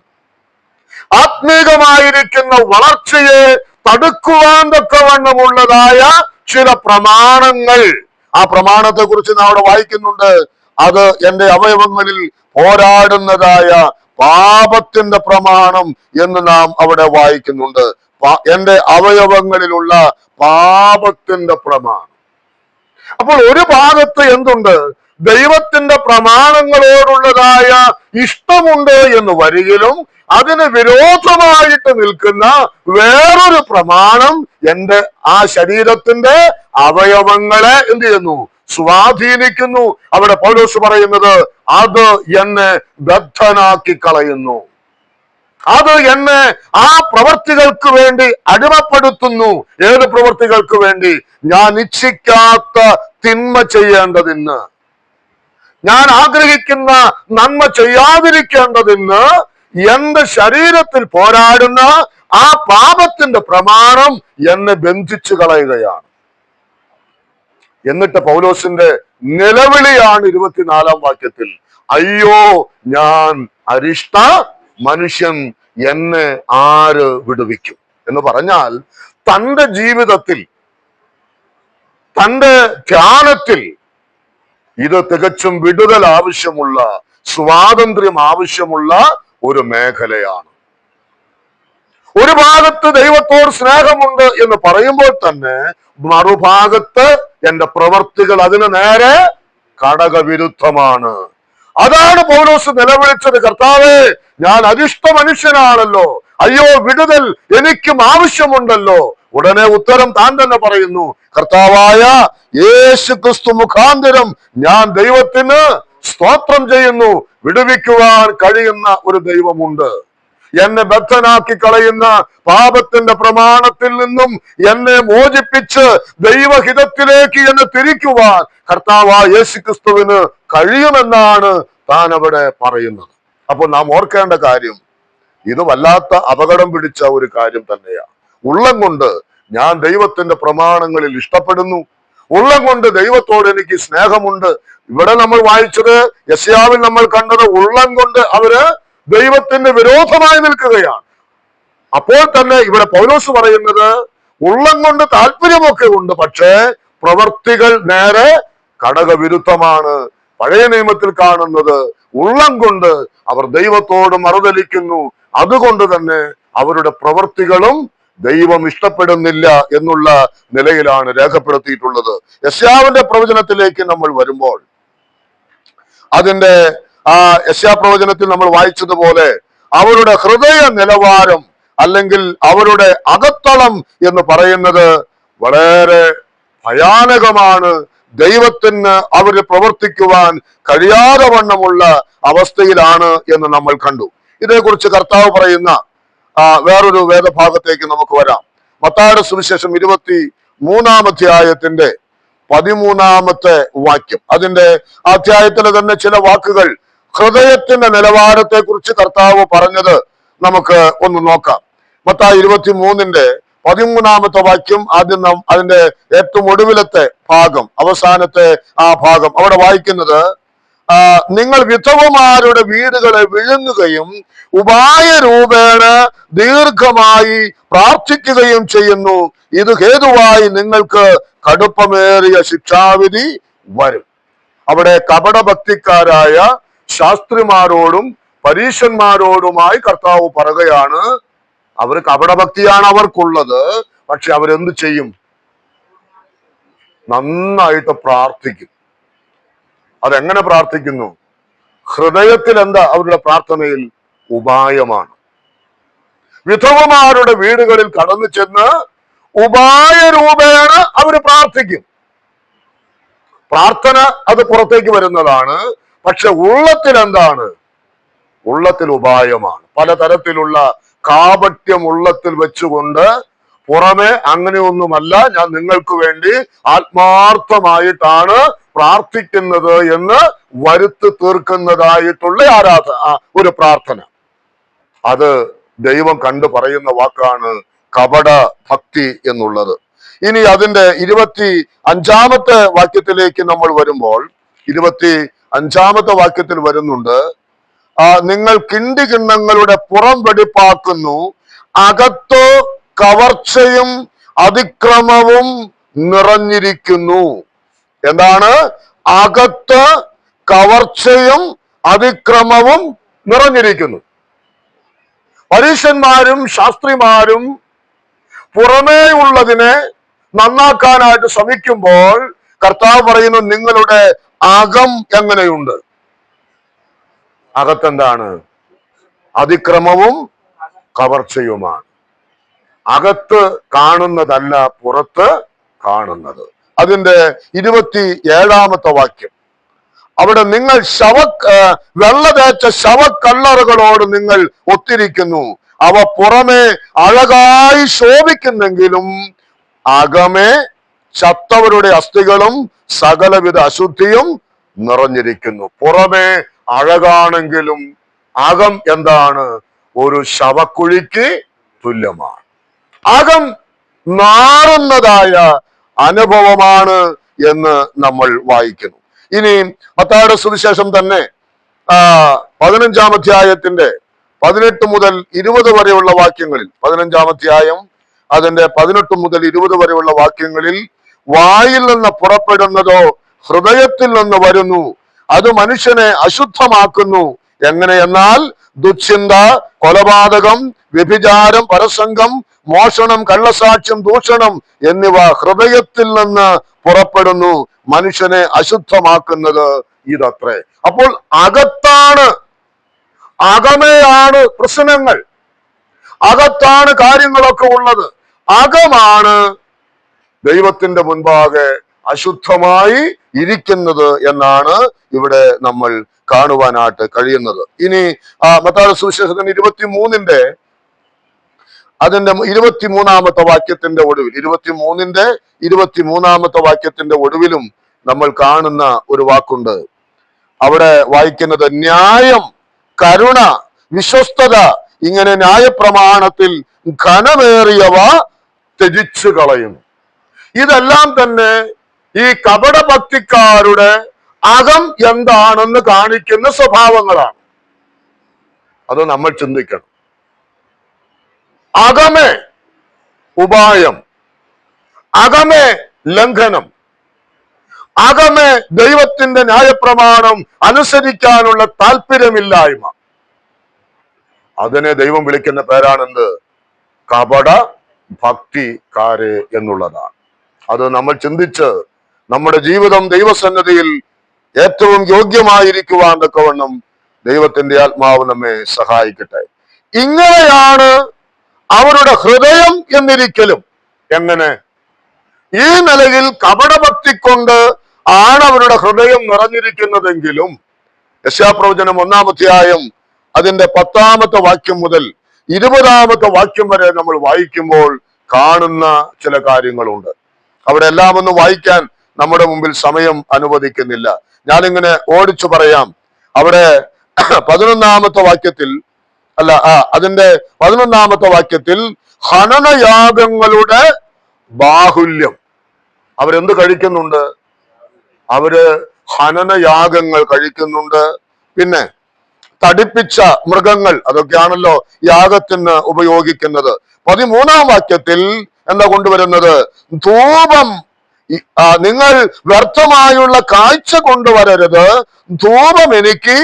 ആത്മീകമായിരിക്കുന്ന വളർച്ചയെ തടുക്കുവാൻ തക്കവണ്ണമുള്ളതായ ചില പ്രമാണങ്ങൾ, ആ പ്രമാണത്തെ കുറിച്ച് നാം അവിടെ വായിക്കുന്നുണ്ട്. അത് എന്റെ അവയവങ്ങളിൽ പോരാടുന്നതായ പാപത്തിന്റെ പ്രമാണം എന്ന് നാം അവിടെ വായിക്കുന്നുണ്ട്. എന്റെ അവയവങ്ങളിലുള്ള പാപത്തിന്റെ പ്രമാണം. അപ്പോൾ ഒരു ഭാഗത്ത് എന്തുണ്ട്? ദൈവത്തിന്റെ പ്രമാണങ്ങളോടുള്ളതായ ഇഷ്ടമുണ്ട് എന്ന് വരികിലും അതിന് വിരോധമായിട്ട് നിൽക്കുന്ന വേറൊരു പ്രമാണം എന്റെ ആ ശരീരത്തിന്റെ അവയവങ്ങളെ എന്ത് ചെയ്യുന്നു? സ്വാധീനിക്കുന്നു. അവിടെ പൗലോസ് പറയുന്നത്, അത് എന്നെ ബദ്ധനാക്കി കളയുന്നു, അത് എന്നെ ആ പ്രവർത്തികൾക്ക് വേണ്ടി അടിമപ്പെടുത്തുന്നു. ഏത് പ്രവർത്തികൾക്ക് വേണ്ടി? ഞാൻ ഇച്ഛിക്കാത്ത തിന്മ ചെയ്യേണ്ടതിന്, ഞാൻ ആഗ്രഹിക്കുന്ന നന്മ ചെയ്യാതിരിക്കേണ്ടതിന് എന്റെ ശരീരത്തിൽ പോരാടുന്ന ആ പാപത്തിന്റെ പ്രമാണം എന്നെ ബന്ധിച്ചു കളയുകയാണ്. എന്നിട്ട് പൗലോസിന്റെ നിലവിളിയാണ് 24-ാം വാക്യത്തിൽ, അയ്യോ ഞാൻ അരിഷ്ട മനുഷ്യൻ, എന്നെ ആര് വിടുവിക്കും? എന്ന് പറഞ്ഞാൽ തന്റെ ജീവിതത്തിൽ, തന്റെ ധ്യാനത്തിൽ ഇത് തികച്ചും വിടുതൽ ആവശ്യമുള്ള, സ്വാതന്ത്ര്യം ആവശ്യമുള്ള ഒരു മേഖലയാണ്. ഒരു ഭാഗത്ത് ദൈവത്തോട് സ്നേഹമുണ്ട് എന്ന് പറയുമ്പോൾ തന്നെ മറുഭാഗത്ത് എന്റെ പ്രവർത്തികൾ അതിന് നേരെ ഘടകവിരുദ്ധമാണ്. അതാണ് പൗലോസ് നിലവിളിച്ചത്, കർത്താവേ ഞാൻ അരിഷ്ട മനുഷ്യനാണല്ലോ, അയ്യോ വിടുതൽ എനിക്കും ആവശ്യമുണ്ടല്ലോ. ഉടനെ ഉത്തരം താൻ തന്നെ പറയുന്നു, കർത്താവായ യേശു ക്രിസ്തു മുഖാന്തരം ഞാൻ ദൈവത്തിന് സ്തോത്രം ചെയ്യുന്നു. വിടുവിക്കുവാൻ കഴിയുന്ന ഒരു ദൈവമുണ്ട്. എന്നെ ബദ്ധനാക്കി കളയുന്ന പാപത്തിന്റെ പ്രമാണത്തിൽ നിന്നും എന്നെ മോചിപ്പിച്ച് ദൈവഹിതത്തിലേക്ക് എന്നെ തിരിക്കുവാൻ കർത്താവായ യേശു ക്രിസ്തുവിന് കഴിയുമെന്നാണ് താൻ അവിടെ പറയുന്നത്. അപ്പോൾ നാം ഓർക്കേണ്ട കാര്യം, ഇത് വല്ലാത്ത അപകടം പിടിച്ച ഒരു കാര്യം തന്നെയാണ്. ഉള്ളം കൊണ്ട് ഞാൻ ദൈവത്തിന്റെ പ്രമാണങ്ങളിൽ ഇഷ്ടപ്പെടുന്നു, ഉള്ളം കൊണ്ട് ദൈവത്തോട് എനിക്ക് സ്നേഹമുണ്ട്. ഇവിടെ നമ്മൾ വായിച്ചത്, യെശയ്യാവിൽ നമ്മൾ കണ്ടത്, ഉള്ളം കൊണ്ട് അവര് ദൈവത്തിന് വിരോധമായി നിൽക്കുകയാണ്. അപ്പോൾ തന്നെ ഇവിടെ പൗലോസ് പറയുന്നത്, ഉള്ളം കൊണ്ട് താല്പര്യമൊക്കെ ഉണ്ട്, പക്ഷേ പ്രവർത്തികൾ നേരെ ഘടകവിരുദ്ധമാണ്. പഴയ നിയമത്തിൽ കാണുന്നത് ഉള്ളം കൊണ്ട് അവർ ദൈവത്തോട് മറുതലിക്കുന്നു, അതുകൊണ്ട് തന്നെ അവരുടെ പ്രവൃത്തികളും ദൈവം ഇഷ്ടപ്പെടുന്നില്ല എന്നുള്ള നിലയിലാണ് രേഖപ്പെടുത്തിയിട്ടുള്ളത്. യെശയ്യാവിന്റെ പ്രവചനത്തിലേക്ക് നമ്മൾ വരുമ്പോൾ, അതിന്റെ യെശയ്യാ പ്രവചനത്തിൽ നമ്മൾ വായിച്ചതുപോലെ അവരുടെ ഹൃദയ നിലവാരം അല്ലെങ്കിൽ അവരുടെ അകത്തളം എന്ന് പറയുന്നത് വളരെ ഭയാനകമാണ്. ദൈവത്തിന് അവര് പ്രവർത്തിക്കുവാൻ കഴിയാതെ വണ്ണമുള്ള അവസ്ഥയിലാണ് എന്ന് നമ്മൾ കണ്ടു. ഇതേക്കുറിച്ച് കർത്താവ് പറയുന്ന വേറൊരു വേദഭാഗത്തേക്ക് നമുക്ക് വരാം. മത്തായിയുടെ സുവിശേഷം 23-ാം അധ്യായത്തിന്റെ 13-ാമത്തെ വാക്യം. അതിന്റെ അധ്യായത്തിലെ തന്നെ ചില വാക്കുകൾ ഹൃദയത്തിന്റെ നിലവാരത്തെ കുറിച്ച് കർത്താവ് പറഞ്ഞത് നമുക്ക് ഒന്ന് നോക്കാം. മത്തായി 23-ന്റെ 13-ാമത്തെ വാക്യം. ആദ്യം നാം അതിന്റെ ഏറ്റവും ഒടുവിലത്തെ ഭാഗം, അവസാനത്തെ ആ ഭാഗം അവിടെ വായിക്കുന്നത്, നിങ്ങൾ വിധവമാരുടെ വീടുകളെ വിഴുങ്ങുകയും ഉപായ രൂപേണ ദീർഘമായി പ്രാർത്ഥിക്കുകയും ചെയ്യുന്നു. ഇത് ഹേതുവായി നിങ്ങൾക്ക് കടുപ്പമേറിയ ശിക്ഷാവിധി വരും. അവിടെ കപടഭക്തിക്കാരായ ശാസ്ത്രിമാരോടും പരീശന്മാരോടുമായി കർത്താവ് പറയുകയാണ്, അവർ കപടഭക്തിയാണ് അവർക്കുള്ളത്, പക്ഷെ അവരെന്ത് ചെയ്യും? നന്നായിട്ട് പ്രാർത്ഥിക്കും. അതെങ്ങനെ പ്രാർത്ഥിക്കുന്നു? ഹൃദയത്തിൽ എന്താ അവരുടെ പ്രാർത്ഥനയിൽ? ഉപായമാണ്. വിധവമാരുടെ വീടുകളിൽ കടന്നു ചെന്ന് ഉപായ രൂപേണ അവര് പ്രാർത്ഥിക്കും. പ്രാർത്ഥന അത് പുറത്തേക്ക് വരുന്നതാണ്, പക്ഷെ ഉള്ളത്തിൽ എന്താണ്? ഉള്ളത്തിൽ ഉപായമാണ്. പലതരത്തിലുള്ള കാപട്യം ഉള്ളത്തിൽ വെച്ചുകൊണ്ട് പുറമെ അങ്ങനെയൊന്നുമല്ല, ഞാൻ നിങ്ങൾക്ക് വേണ്ടി ആത്മാർത്ഥമായിട്ടാണ് പ്രാർത്ഥിക്കുന്നത് എന്ന് വരുത്തി തീർക്കുന്നതായിട്ടുള്ള ഒരു പ്രാർത്ഥന. അത് ദൈവം കണ്ടു പറയുന്ന വാക്കാണ് കപട ഭക്തി എന്നുള്ളത്. ഇനി അതിന്റെ 25-ാമത്തെ വാക്യത്തിലേക്ക് നമ്മൾ വരുമ്പോൾ, 25-ാമത്തെ വാക്യത്തിൽ വരുന്നുണ്ട്, നിങ്ങൾ കിണ്ടി കിണ്ണങ്ങളുടെ പുറം വെടിപ്പാക്കുന്നു, അകത്ത് കവർച്ചയും അതിക്രമവും നിറഞ്ഞിരിക്കുന്നു. എന്താണ്? അകത്ത് കവർച്ചയും അതിക്രമവും നിറഞ്ഞിരിക്കുന്നു. പരീശന്മാരും ശാസ്ത്രിമാരും പുറമേ ഉള്ളതിനെ നന്നാക്കാനായിട്ട് ശ്രമിക്കുമ്പോൾ കർത്താവ് പറയുന്നു, നിങ്ങളുടെ അകം എങ്ങനെയുണ്ട്? അകത്തെന്താണ്? അതിക്രമവും കവർച്ചയുമാണ്. അകത്ത് കാണുന്നതല്ല പുറത്ത് കാണുന്നത്. അതിന്റെ 27-ാമത്തെ വാക്യം, അവിടെ നിങ്ങൾ വെള്ള തേച്ച ശവക്കല്ലറുകളോട് നിങ്ങൾ ഒത്തിരിക്കുന്നു. അവ പുറമെ അഴകായി ശോഭിക്കുന്നെങ്കിലും അകമേ ചത്തവരുടെ അസ്ഥികളും സകലവിധ അശുദ്ധിയും നിറഞ്ഞിരിക്കുന്നു. പുറമെ അഴകാണെങ്കിലും അകം എന്താണ്? ഒരു ശവക്കുഴിക്ക് തുല്യമാണ്. അകം നാറുന്നതായ അനുഭവമാണ് എന്ന് നമ്മൾ വായിക്കുന്നു. ഇനി മത്തായിയുടെ സുവിശേഷം തന്നെ 15-ാം അധ്യായത്തിന്റെ 18 മുതൽ 20 വരെയുള്ള വാക്യങ്ങളിൽ, 15-ാം അധ്യായം അതിന്റെ 18 മുതൽ 20 വരെയുള്ള വാക്യങ്ങളിൽ, വായിൽ നിന്ന് പുറപ്പെടുന്നതോ ഹൃദയത്തിൽ നിന്ന് വരുന്നു, അത് മനുഷ്യനെ അശുദ്ധമാക്കുന്നു. എങ്ങനെയെന്നാൽ ദുശ്ചിന്ത, കൊലപാതകം, വ്യഭിചാരം, പരസംഗം, മോഷണം, കള്ളസാക്ഷ്യം, ദൂഷണം എന്നിവ ഹൃദയത്തിൽ നിന്ന് പുറപ്പെടുന്നു. മനുഷ്യനെ അശുദ്ധമാക്കുന്നത് ഇതത്രേ. അപ്പോൾ അകമേയാണ് പ്രശ്നങ്ങൾ, അകത്താണ് കാര്യങ്ങളൊക്കെ ഉള്ളത്. അകമാണ് ദൈവത്തിന്റെ മുൻപാകെ അശുദ്ധമായി ഇരിക്കുന്നത് എന്നാണ് ഇവിടെ നമ്മൾ കാണുവാനായിട്ട് കഴിയുന്നത്. ഇനി മത്തായിയുടെ സുവിശേഷത്തിന്റെ 23-ന്റെ അതിന്റെ 23-ാമത്തെ വാക്യത്തിന്റെ ഒടുവിൽ, 23-ന്റെ 23-ാമത്തെ വാക്യത്തിന്റെ ഒടുവിലും നമ്മൾ കാണുന്ന ഒരു വാക്കുണ്ട്. അവിടെ വായിക്കുന്നത്, ന്യായം, കരുണ, വിശ്വസ്തത, ഇങ്ങനെ ന്യായപ്രമാണത്തിൽ ഘനമേറിയവ ത്യജിച്ചു കളയുന്നു. ഇതെല്ലാം തന്നെ ഈ കപടഭക്തിക്കാരുടെ അകം എന്താണെന്ന് കാണിക്കുന്ന സ്വഭാവങ്ങളാണ്. അത് നമ്മൾ ചിന്തിക്കണം. അകമേ ഉപായം, അകമേ ലംഘനം, അകമേ ദൈവത്തിന്റെ ന്യായപ്രമാണം അനുസരിക്കാനുള്ള താല്പര്യമില്ലായ്മ. അതിനെ ദൈവം വിളിക്കുന്ന പേരാണെന്ത്? കപട ഭക്തിക്കാര് എന്നുള്ളതാണ്. അത് നമ്മൾ ചിന്തിച്ച് നമ്മുടെ ജീവിതം ദൈവസന്നിധിയിൽ ഏറ്റവും യോഗ്യമായിരിക്കുവാൻ തക്കവണ്ണം ദൈവത്തിന്റെ ആത്മാവ് നമ്മെ സഹായിക്കട്ടെ. ഇങ്ങനെയാണ് അവരുടെ ഹൃദയം എന്നിരിക്കലും. എങ്ങനെ? ഈ നിലയിൽ കപടഭക്തി കൊണ്ട് ആണ് അവരുടെ ഹൃദയം നിറഞ്ഞിരിക്കുന്നതെങ്കിലും യെശയ്യാപ്രവചനം 1-ാം അധ്യായം അതിന്റെ 10-ാമത്തെ വാക്യം മുതൽ 20-ാമത്തെ വാക്യം വരെ നമ്മൾ വായിക്കുമ്പോൾ കാണുന്ന ചില കാര്യങ്ങളുണ്ട്. അവിടെ എല്ലാം ഒന്നും വായിക്കാൻ നമ്മുടെ മുമ്പിൽ സമയം അനുവദിക്കുന്നില്ല. ഞാനിങ്ങനെ ഓടിച്ചു പറയാം. അവിടെ 11-ാമത്തെ വാക്യത്തിൽ അതിന്റെ 11-ാമത്തെ വാക്യത്തിൽ ഹനനയാഗങ്ങളുടെ ബാഹുല്യം. അവരെന്ത് കഴിക്കുന്നുണ്ട്? അവര് ഹനനയാഗങ്ങൾ കഴിക്കുന്നുണ്ട്. പിന്നെ തടിപ്പിച്ച മൃഗങ്ങൾ, അതൊക്കെയാണല്ലോ യാഗത്തിന് ഉപയോഗിക്കുന്നത്. 13-ാം വാക്യത്തിൽ എന്താ കൊണ്ടുവരുന്നത്? ധൂപം. നിങ്ങൾ വ്യർത്ഥമായുള്ള കാഴ്ച കൊണ്ടുവരരുത്, ധൂപം എനിക്ക്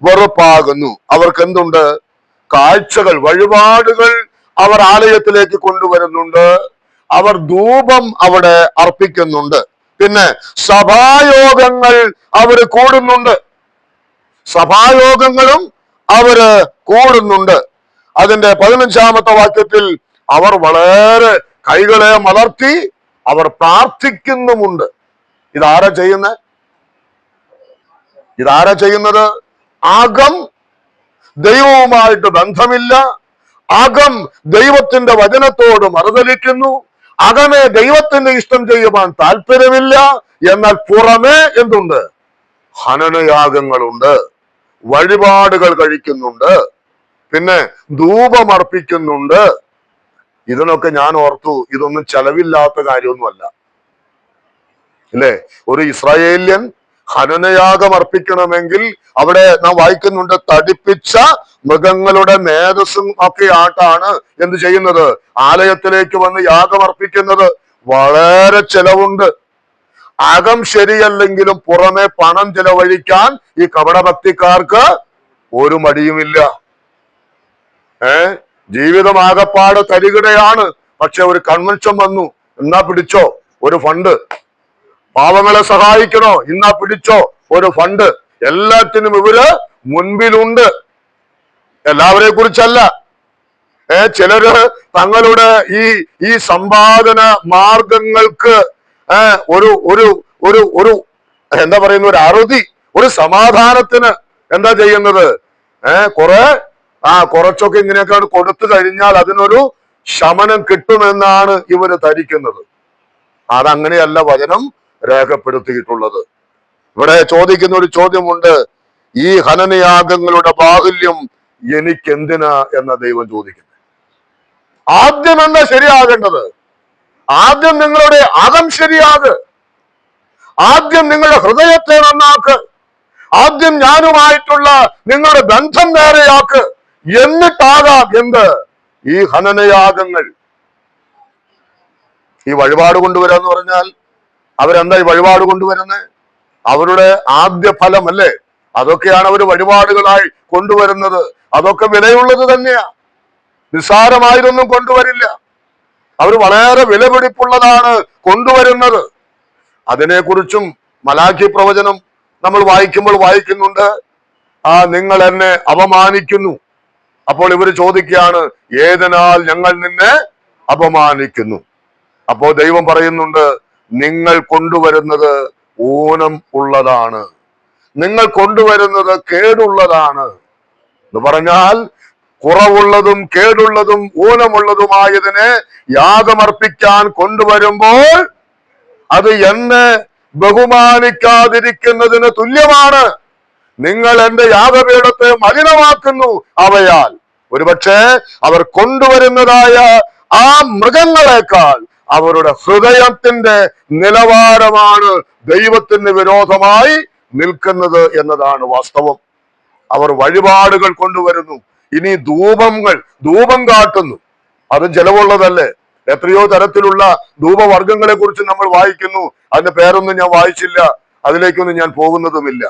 വെറുപ്പാകുന്നു. അവർക്ക് എന്തുണ്ട്? കാഴ്ചകൾ, വഴിപാടുകൾ അവർ ആലയത്തിലേക്ക് കൊണ്ടുവരുന്നുണ്ട്. അവർ ധൂപം അവിടെ അർപ്പിക്കുന്നുണ്ട്. പിന്നെ സഭായോഗങ്ങൾ അവര് കൂടുന്നുണ്ട്. സഭായോഗങ്ങളും അവര് കൂടുന്നുണ്ട്. അതിന്റെ 15-ാമത്തെ വാക്യത്തിൽ അവർ വളരെ കൈകളെ മലർത്തി അവർ പ്രാർത്ഥിക്കുന്നുമുണ്ട്. ഇതാരാ ചെയ്യുന്നത്? അകം ദൈവവുമായിട്ട് ബന്ധമില്ല. അകം ദൈവത്തിന്റെ വചനത്തോട് മറുതലിക്കുന്നു. അകമേ ദൈവത്തിന്റെ ഇഷ്ടം ചെയ്യുവാൻ താല്പര്യമില്ല. എന്നാൽ പുറമേ എന്തുണ്ട്? ഹനനയാഗങ്ങളുണ്ട്, വഴിപാടുകൾ കഴിക്കുന്നുണ്ട്, പിന്നെ ധൂപമർപ്പിക്കുന്നുണ്ട്. ഇതിനൊക്കെ ഞാൻ ഓർത്തു, ഇതൊന്നും ചെലവില്ലാത്ത കാര്യമൊന്നുമല്ല, അല്ലേ? ഒരു ഇസ്രായേല്യൻ ഹനനയാഗം അർപ്പിക്കണമെങ്കിൽ അവിടെ നാം വായിക്കുന്നുണ്ട്, തടിപ്പിച്ച മൃഗങ്ങളുടെ മേധസ്സും ഒക്കെ ആയിട്ടാണ് എന്ത് ചെയ്യുന്നത്? ആലയത്തിലേക്ക് വന്ന് യാഗം അർപ്പിക്കുന്നത്. വളരെ ചെലവുണ്ട്. അകം ശരിയല്ലെങ്കിലും പുറമെ പണം ചെലവഴിക്കാൻ ഈ കപടഭക്തിക്കാർക്ക് ഒരു മടിയുമില്ല. ജീവിതം ആകപ്പാട് തരികിടയാണ്. പക്ഷെ ഒരു കൺവെൻഷൻ വന്നു, എന്നാ പിടിച്ചോ ഒരു ഫണ്ട്. പാവങ്ങളെ സഹായിക്കണോ, ഇന്നാ പിടിച്ചോ ഒരു ഫണ്ട്. എല്ലാത്തിനും ഇവര് മുൻപിലുണ്ട്. എല്ലാവരെ കുറിച്ചല്ല. ചിലര് തങ്ങളുടെ ഈ സമ്പാദന മാർഗങ്ങൾക്ക് ഒരു ഒരു ഒരു ഒരു എന്താ പറയുന്ന ഒരു അറുതി, ഒരു സമാധാനത്തിന് എന്താ ചെയ്യുന്നത്? കുറച്ചൊക്കെ ഇങ്ങനെയൊക്കെ കൊടുത്തു കഴിഞ്ഞാൽ അതിനൊരു ശമനം കിട്ടുമെന്നാണ് ഇവര് ധരിക്കുന്നത്. അതങ്ങനെയല്ല വചനം രേഖപ്പെടുത്തിയിട്ടുള്ളത്. ഇവിടെ ചോദിക്കുന്ന ഒരു ചോദ്യമുണ്ട്, ഈ ഹനനയാഗങ്ങളുടെ ബാഹുല്യം എനിക്കെന്തിനാ എന്ന ദൈവം ചോദിക്കുന്നത്. ആദ്യം എന്താ ശരിയാകേണ്ടത്? ആദ്യം നിങ്ങളുടെ അകം ശരിയാക്. ആദ്യം നിങ്ങളുടെ ഹൃദയത്തെ നന്നാക്ക്. ആദ്യം ഞാനുമായിട്ടുള്ള നിങ്ങളുടെ ബന്ധം നേരെയാക്ക്. എന്നിട്ടാകാം എന്ത്? ഈ ഹനനയാഗങ്ങൾ. ഈ വഴിപാട് കൊണ്ടുവരാന്ന് പറഞ്ഞാൽ അവരെന്താ ഈ വഴിപാട് കൊണ്ടുവരുന്നത്? അവരുടെ ആദ്യ ഫലം അല്ലേ? അതൊക്കെയാണ് അവർ വഴിപാടുകളായി കൊണ്ടുവരുന്നത്. അതൊക്കെ വിലയുള്ളത് തന്നെയാ, നിസ്സാരമായതൊന്നും കൊണ്ടുവരില്ല. അവർ വളരെ വിലപിടിപ്പുള്ളതാണ് കൊണ്ടുവരുന്നത്. അതിനെക്കുറിച്ചും മലാഖി പ്രവചനം നമ്മൾ വായിക്കുമ്പോൾ വായിക്കുന്നുണ്ട്, നിങ്ങൾ എന്നെ അപമാനിക്കുന്നു. അപ്പോൾ ഇവർ ചോദിക്കുകയാണ്, ഏതിനാൽ ഞങ്ങൾ നിന്നെ അപമാനിക്കുന്നു? അപ്പോൾ ദൈവം പറയുന്നുണ്ട്, നിങ്ങൾ കൊണ്ടുവരുന്നത് ഊനം ഉള്ളതാണ്, നിങ്ങൾ കൊണ്ടുവരുന്നത് കേടുള്ളതാണ്. എന്ന് പറഞ്ഞാൽ കുറവുള്ളതും കേടുള്ളതും ഊനമുള്ളതുമായതിനെ യാഗമർപ്പിക്കാൻ കൊണ്ടുവരുമ്പോൾ അത് എന്നെ ബഹുമാനിക്കാതിരിക്കുന്നതിന് തുല്യമാണ്. നിങ്ങൾ എന്റെ യാഗപീഠത്തെ മലിനമാക്കുന്നു അവയാൽ. ഒരുപക്ഷെ അവർ കൊണ്ടുവരുന്നതായ ആ മൃഗങ്ങളെക്കാൾ, അവരുടെ ഹൃദയത്തിന്റെ നിലവാരമാണ് ദൈവത്തിന് വിരോധമായി നിൽക്കുന്നത് എന്നതാണ് വാസ്തവം. അവർ വഴിപാടുകൾ കൊണ്ടുവരുന്നു. ഇനി ധൂപം കാട്ടുന്നു. അത് ചെലവുള്ളതല്ലേ? എത്രയോ തരത്തിലുള്ള ധൂപവർഗങ്ങളെ കുറിച്ച് നമ്മൾ വായിക്കുന്നു. അതിന്റെ പേരൊന്നും ഞാൻ വായിച്ചില്ല, അതിലേക്കൊന്നും ഞാൻ പോകുന്നതുമില്ല.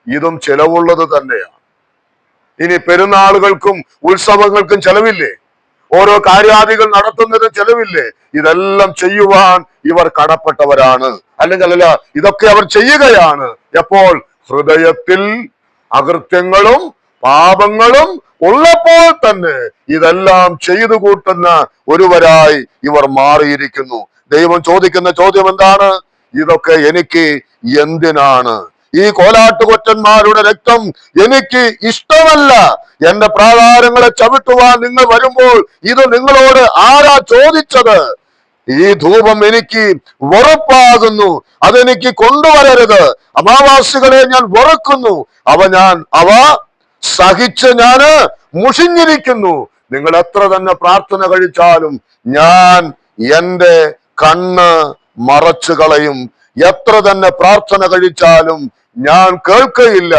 ഇതും ചെലവുള്ളത് തന്നെയാണ്. ഇനി പെരുന്നാളുകൾക്കും ഉത്സവങ്ങൾക്കും ചെലവില്ലേ? ഓരോ കാര്യാദികൾ നടത്തുന്നതിന് ചെലവില്ലേ? ഇതെല്ലാം ചെയ്യുവാൻ ഇവർ കടപ്പെട്ടവരാണ്. അല്ലെങ്കിൽ അല്ല, ഇതൊക്കെ അവർ ചെയ്യുകയാണ് എപ്പോൾ? ഹൃദയത്തിൽ അകൃത്യങ്ങളും പാപങ്ങളും ഉള്ളപ്പോൾ തന്നെ ഇതെല്ലാം ചെയ്തു കൂട്ടുന്ന ഒരുവരായി ഇവർ മാറിയിരിക്കുന്നു. ദൈവം ചോദിക്കുന്ന ചോദ്യം എന്താണ്? ഇതൊക്കെ എനിക്ക് എന്തിനാണ്? ഈ കോലാട്ടുകൊറ്റന്മാരുടെ രക്തം എനിക്ക് ഇഷ്ടമല്ല. എന്റെ പ്രാകാരങ്ങളെ ചവിട്ടുവാൻ നിങ്ങൾ വരുമ്പോൾ ഇത് നിങ്ങളോട് ആരാ ചോദിച്ചത്? ഈ ധൂപം എനിക്ക് വെറുപ്പാകുന്നു, അതെനിക്ക് കൊണ്ടുവരരുത്. അമാവാസികളെ ഞാൻ വെറുക്കുന്നു, അവ സഹിച്ച് ഞാന് മുഷിഞ്ഞിരിക്കുന്നു. നിങ്ങൾ എത്ര തന്നെ പ്രാർത്ഥന കഴിച്ചാലും ഞാൻ എന്റെ കണ്ണ് മറച്ചു കളയും. എത്ര തന്നെ പ്രാർത്ഥന കഴിച്ചാലും ഞാൻ കേൾക്കയില്ല.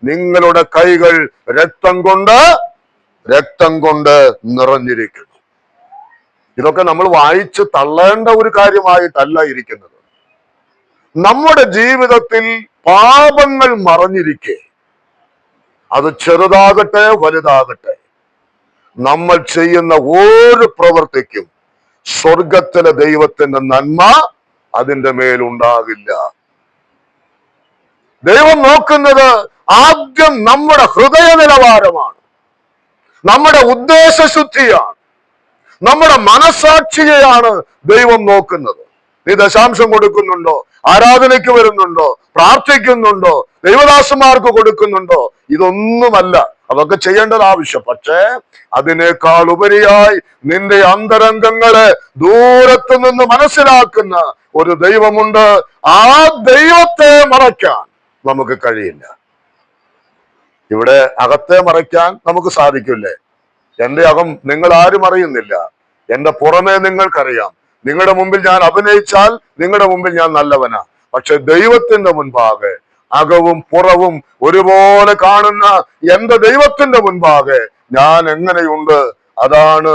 നിങ്ങളുടെ കൈകൾ രക്തം കൊണ്ട് നിറഞ്ഞിരിക്കുന്നു. ഇതൊക്കെ നമ്മൾ വായിച്ച് തള്ളേണ്ട ഒരു കാര്യമായിട്ടല്ല ഇരിക്കുന്നത്. നമ്മുടെ ജീവിതത്തിൽ പാപങ്ങൾ മറഞ്ഞിരിക്കെ, അത് ചെറുതാകട്ടെ വലുതാകട്ടെ, നമ്മൾ ചെയ്യുന്ന ഓരോ പ്രവൃത്തിക്കും സ്വർഗത്തിലെ ദൈവത്തിന്റെ നന്മ അതിന്റെ മേലുണ്ടാകില്ല. ദൈവം നോക്കുന്നത് ആദ്യം നമ്മുടെ ഹൃദയ നിലവാരമാണ്, നമ്മുടെ ഉദ്ദേശശുദ്ധിയാണ്, നമ്മുടെ മനസാക്ഷിയെയാണ് ദൈവം നോക്കുന്നത്. നീ ദശാംശം കൊടുക്കുന്നുണ്ടോ? ആരാധനയ്ക്ക് വരുന്നുണ്ടോ? പ്രാർത്ഥിക്കുന്നുണ്ടോ? ദൈവദാസന്മാർക്ക് കൊടുക്കുന്നുണ്ടോ? ഇതൊന്നുമല്ല, അതൊക്കെ ചെയ്യേണ്ടത് ആവശ്യം. പക്ഷേ അതിനേക്കാൾ ഉപരിയായി നിന്റെ അന്തരംഗങ്ങളെ ദൂരത്ത് നിന്ന് മനസ്സിലാക്കുന്ന ഒരു ദൈവമുണ്ട്. ആ ദൈവത്തെ മറയ്ക്കാൻ നമുക്ക് കഴിയില്ല. ഇവിടെ അകത്തെ മറയ്ക്കാൻ നമുക്ക് സാധിക്കില്ലേ? എന്റെ അകം നിങ്ങൾ ആരും അറിയുന്നില്ല, എന്റെ പുറമേ നിങ്ങൾക്കറിയാം. നിങ്ങളുടെ മുമ്പിൽ ഞാൻ അഭിനയിച്ചാൽ നിങ്ങളുടെ മുമ്പിൽ ഞാൻ നല്ലവനാ. പക്ഷെ ദൈവത്തിന്റെ മുൻപാകെ അകവും പുറവും ഒരുപോലെ കാണുന്ന എന്റെ ദൈവത്തിന്റെ മുൻപാകെ ഞാൻ എങ്ങനെയുണ്ട്? അതാണ്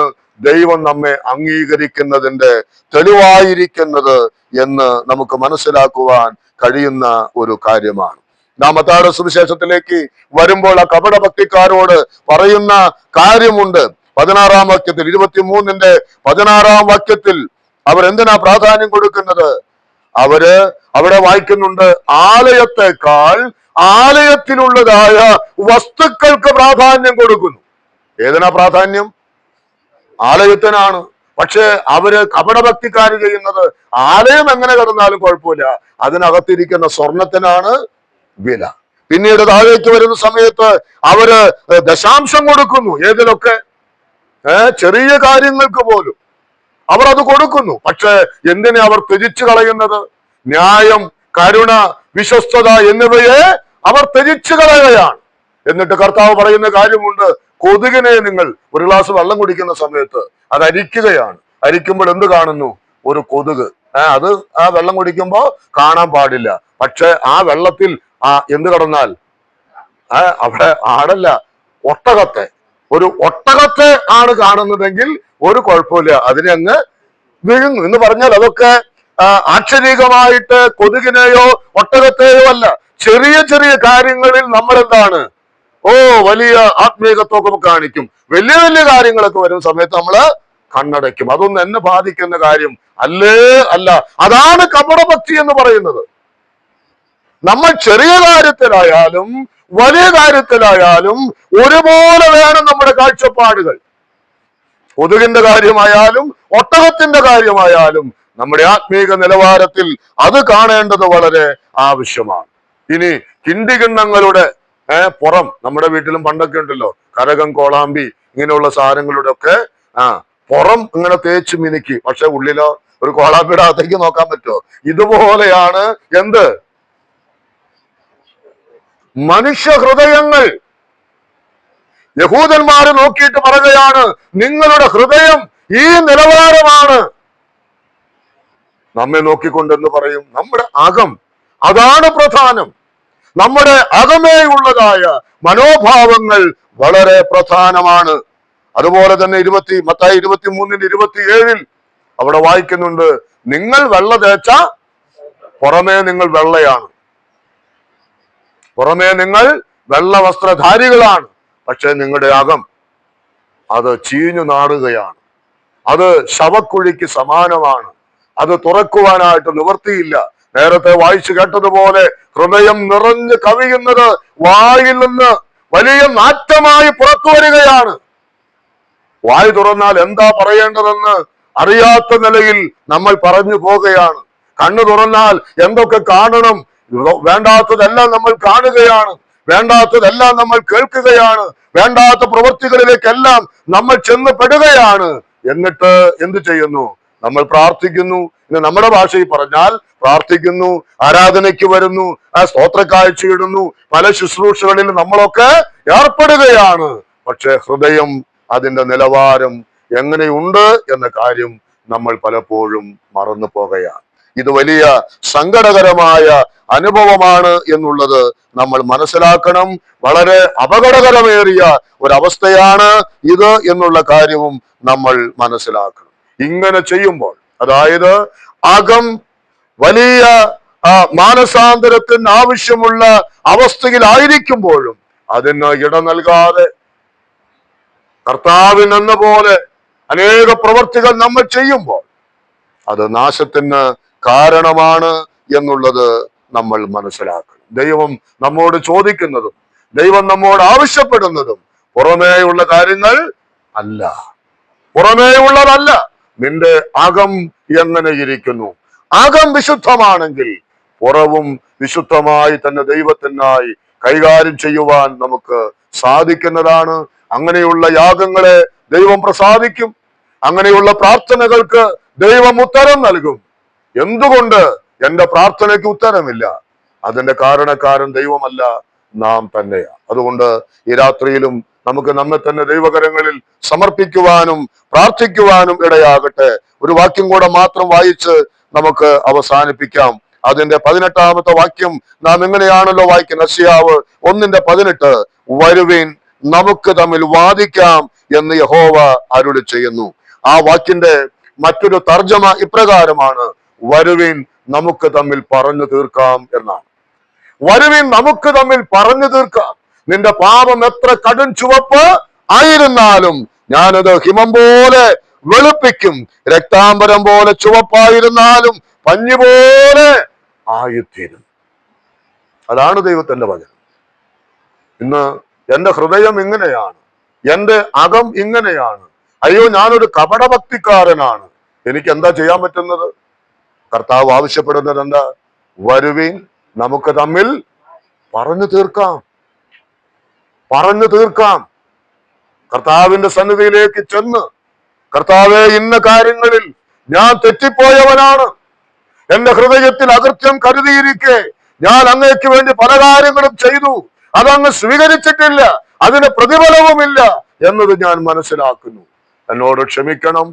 ദൈവം നമ്മെ അംഗീകരിക്കുന്നതിന്റെ തെളിവായിരിക്കുന്നത് എന്ന് നമുക്ക് മനസ്സിലാക്കുവാൻ കഴിയുന്ന ഒരു കാര്യമാണ്. നാം മത്തായിയുടെ സുവിശേഷത്തിലേക്ക് വരുമ്പോൾ ആ കപടഭക്തിക്കാരോട് പറയുന്ന കാര്യമുണ്ട്. 16-ാം വാക്യത്തിൽ, 23-ന്റെ 16-ാം വാക്യത്തിൽ അവർ എന്തിനാ പ്രാധാന്യം കൊടുക്കുന്നത്? അവര് അവിടെ വായിക്കുന്നുണ്ട്, ആലയത്തെക്കാൾ ആലയത്തിലുള്ളതായ വസ്തുക്കൾക്ക് പ്രാധാന്യം കൊടുക്കുന്നു. ഏതിനാ പ്രാധാന്യം? ആലയത്തിനാണ്. പക്ഷെ അവര് കപടഭക്തിക്കാര് ചെയ്യുന്നത്, ആലയം എങ്ങനെ കിടന്നാലും കുഴപ്പമില്ല, അതിനകത്തിരിക്കുന്ന സ്വർണത്തിനാണ് വില. പിന്നീട് താഴേക്ക് വരുന്ന സമയത്ത് അവര് ദശാംശം കൊടുക്കുന്നു. ഏതിലൊക്കെ? ചെറിയ കാര്യങ്ങൾക്ക് പോലും അവർ അത് കൊടുക്കുന്നു. പക്ഷെ എന്തിനെ അവർ ത്യജിച്ചു കളയുന്നത്? ന്യായം, കരുണ, വിശ്വസ്തത എന്നിവയെ അവർ ത്യജിച്ചു കളയുകയാണ്. എന്നിട്ട് കർത്താവ് പറയുന്ന കാര്യമുണ്ട്, കൊതുകിനെ നിങ്ങൾ ഒരു ഗ്ലാസ് വെള്ളം കുടിക്കുന്ന സമയത്ത് അത് അരിക്കുകയാണ്. അരിക്കുമ്പോൾ എന്ത് കാണുന്നു? ഒരു കൊതുക്. അത് ആ വെള്ളം കുടിക്കുമ്പോൾ കാണാൻ പാടില്ല. പക്ഷെ ആ വെള്ളത്തിൽ എന്ത് കടന്നാൽ അവിടെ ആടല്ല, ഒരു ഒട്ടകത്തെ ആണ് കാണുന്നതെങ്കിൽ ഒരു കുഴപ്പമില്ല, അതിനെ അങ്ങ് വിഴുങ്ങും എന്ന് പറഞ്ഞാൽ അതൊക്കെ ആക്ഷരികമായിട്ട് കൊതുകിനെയോ ഒട്ടകത്തെയോ അല്ല. ചെറിയ ചെറിയ കാര്യങ്ങളിൽ നമ്മൾ എന്താണ്? വലിയ ആത്മീയത്വമൊക്കെ കാണിക്കും. വലിയ വലിയ കാര്യങ്ങളൊക്കെ വരുന്ന സമയത്ത് നമ്മള് കണ്ണടയ്ക്കും. അതൊന്നും എന്നെ ബാധിക്കുന്ന കാര്യം അല്ല. അതാണ് കപടഭക്തി എന്ന് പറയുന്നത്. നമ്മൾ ചെറിയ കാര്യത്തിലായാലും വലിയ കാര്യത്തിലായാലും ഒരുപോലെ വേണം നമ്മുടെ കാഴ്ചപ്പാടുകൾ. കൊതുകിന്റെ കാര്യമായാലും ഒട്ടകത്തിന്റെ കാര്യമായാലും നമ്മുടെ ആത്മീക നിലവാരത്തിൽ അത് കാണേണ്ടത് വളരെ ആവശ്യമാണ്. ഇനി കിണ്ടികിണ്ണങ്ങളുടെ പുറം, നമ്മുടെ വീട്ടിലും പണ്ടൊക്കെ ഉണ്ടല്ലോ, കരകം, കോളാമ്പി ഇങ്ങനെയുള്ള സാധനങ്ങളുടെ ഒക്കെ പുറം ഇങ്ങനെ തേച്ച് മിനുക്കി. പക്ഷെ ഉള്ളിലോ ഒരു കോളാമ്പിയുടെ അകത്തേക്ക് നോക്കാൻ പറ്റുമോ? ഇതുപോലെയാണ് എന്ത്? മനുഷ്യ ഹൃദയങ്ങൾ. യഹൂദന്മാര് നോക്കിയിട്ട് പറയുകയാണ്, നിങ്ങളുടെ ഹൃദയം ഈ നിലവാരമാണ്. നമ്മെ നോക്കിക്കൊണ്ടെന്ന് പറയും. നമ്മുടെ അകം, അതാണ് പ്രധാനം. നമ്മുടെ അകമേയുള്ളതായ മനോഭാവങ്ങൾ വളരെ പ്രധാനമാണ്. അതുപോലെ തന്നെ മത്തായി 23:27 അവിടെ വായിക്കുന്നുണ്ട്, നിങ്ങൾ വെള്ള തേച്ച പുറമേ നിങ്ങൾ വെള്ളയാണ്, പുറമേ നിങ്ങൾ വെള്ള വസ്ത്രധാരികളാണ്, പക്ഷെ നിങ്ങളുടെ അകം അത് ചീഞ്ഞു നാടുകയാണ്. അത് ശവക്കുഴിക്ക് സമാനമാണ്. അത് തുറക്കുവാനായിട്ട് നിവൃത്തിയില്ല. നേരത്തെ വായിച്ചു കേട്ടതുപോലെ ഹൃദയം നിറഞ്ഞു കവിയുന്നത് വായിൽ നിന്ന് വലിയ നാറ്റമായി പുറത്തു വരികയാണ്. വായ് തുറന്നാൽ എന്താ പറയേണ്ടതെന്ന് അറിയാത്ത നിലയിൽ നമ്മൾ പറഞ്ഞു പോകുകയാണ്. കണ്ണു തുറന്നാൽ എന്തൊക്കെ കാണണം, വേണ്ടാത്തതെല്ലാം നമ്മൾ കാണുകയാണ്, വേണ്ടാത്തതെല്ലാം നമ്മൾ കേൾക്കുകയാണ്, വേണ്ടാത്ത പ്രവൃത്തികളിലേക്കെല്ലാം നമ്മൾ ചെന്ന് പെടുകയാണ്. എന്നിട്ട് എന്ത് ചെയ്യുന്നു? നമ്മൾ പ്രാർത്ഥിക്കുന്നു. ഇന്ന് നമ്മുടെ ഭാഷയിൽ പറഞ്ഞാൽ പ്രാർത്ഥിക്കുന്നു, ആരാധനയ്ക്ക് വരുന്നു, സ്തോത്ര കാഴ്ചയിടുന്നു, പല ശുശ്രൂഷകളിൽ നമ്മളൊക്കെ ഏർപ്പെടുകയാണ്. പക്ഷെ ഹൃദയം, അതിന്റെ നിലവാരം എങ്ങനെയുണ്ട് എന്ന കാര്യം നമ്മൾ പലപ്പോഴും മറന്നു പോകുകയാണ്. ഇത് വലിയ സങ്കടകരമായ അനുഭവമാണ് എന്നുള്ളത് നമ്മൾ മനസ്സിലാക്കണം. വളരെ അപകടകരമേറിയ ഒരവസ്ഥയാണ് ഇത് എന്നുള്ള കാര്യവും നമ്മൾ മനസ്സിലാക്കണം. ഇങ്ങനെ ചെയ്യുമ്പോൾ, അതായത് അകം വലിയ മാനസാന്തരത്തിന് ആവശ്യമുള്ള അവസ്ഥയിലായിരിക്കുമ്പോഴും അതിന് ഇട നൽകാതെ കർത്താവിനെന്ന പോലെ അനേക പ്രവർത്തികൾ നമ്മൾ ചെയ്യുമ്പോൾ അത് നാശത്തിന് കാരണമാണ് എന്നുള്ളത് നമ്മൾ മനസ്സിലാക്കണം. ദൈവം നമ്മോട് ചോദിക്കുന്നതും ദൈവം നമ്മോട് ആവശ്യപ്പെടുന്നതും പുറമേയുള്ള കാര്യങ്ങൾ അല്ല, പുറമേയുള്ളതല്ല. നിന്റെ അകം എങ്ങനെ ഇരിക്കുന്നു? അകം വിശുദ്ധമാണെങ്കിൽ പുറവും വിശുദ്ധമായി തന്നെ ദൈവത്തിനായി കൈകാര്യം ചെയ്യുവാൻ നമുക്ക് സാധിക്കുന്നതാണ്. അങ്ങനെയുള്ള യാഗങ്ങളെ ദൈവം പ്രസാദിക്കും. അങ്ങനെയുള്ള പ്രാർത്ഥനകൾക്ക് ദൈവം ഉത്തരം നൽകും. എന്തുകൊണ്ട് എന്റെ പ്രാർത്ഥനയ്ക്ക് ഉത്തരമില്ല? അതിന്റെ കാരണക്കാരൻ ദൈവമല്ല, നാം തന്നെയാണ്. അതുകൊണ്ട് ഈ രാത്രിയിലും നമുക്ക് നമ്മെ തന്നെ ദൈവകരങ്ങളിൽ സമർപ്പിക്കുവാനും പ്രാർത്ഥിക്കുവാനും ഇടയാകട്ടെ. ഒരു വാക്യം കൂടെ മാത്രം വായിച്ച് നമുക്ക് അവസാനിപ്പിക്കാം. അതിന്റെ 18-ാമത്തെ വാക്യം നാം ഇങ്ങനെയാണല്ലോ വായിക്കുന്നത്. യെശയ്യാവ് 1:18, വരുവിൻ നമുക്ക് തമ്മിൽ വാദിക്കാം എന്ന് യഹോവ അരുളി ചെയ്യുന്നു. ആ വാക്കിന്റെ മറ്റൊരു തർജ്ജമ ഇപ്രകാരമാണ്, വരുവിൻ നമുക്ക് തമ്മിൽ പറഞ്ഞു തീർക്കാം എന്നാണ്. വരുവിൻ നമുക്ക് തമ്മിൽ പറഞ്ഞു തീർക്കാം. നിന്റെ പാപം എത്ര കടും ചുവപ്പ് ആയിരുന്നാലും ഞാനത് ഹിമം പോലെ വെളുപ്പിക്കും, രക്താംബരം പോലെ ചുവപ്പായിരുന്നാലും പഞ്ഞി പോലെ ആയിത്തീരും. അതാണ് ദൈവത്തിന്റെ വചനം. ഇന്ന് എന്റെ ഹൃദയം ഇങ്ങനെയാണ്, എന്റെ അകം ഇങ്ങനെയാണ്, അയ്യോ ഞാനൊരു കപടഭക്തിക്കാരനാണ്, എനിക്ക് എന്താ ചെയ്യാൻ പറ്റുന്നത്? കർത്താവ് ആവശ്യപ്പെടുന്നത് എന്താ? വരുവിൻ നമുക്ക് തമ്മിൽ പറഞ്ഞു തീർക്കാം, പറഞ്ഞു തീർക്കാം. കർത്താവിന്റെ സന്നിധിയിലേക്ക് ചെന്ന്, കർത്താവേ, ഇന്ന കാര്യങ്ങളിൽ ഞാൻ തെറ്റിപ്പോയവനാണ്, എന്റെ ഹൃദയത്തിൽ അകൃത്യം കരുതിയിരിക്കെ ഞാൻ അങ്ങേക്ക് വേണ്ടി പല കാര്യങ്ങളും ചെയ്തു, അതങ്ങ് സ്വീകരിച്ചിട്ടില്ല, അതിന് പ്രതിഫലവുമില്ല എന്നത് ഞാൻ മനസ്സിലാക്കുന്നു, എന്നോട് ക്ഷമിക്കണം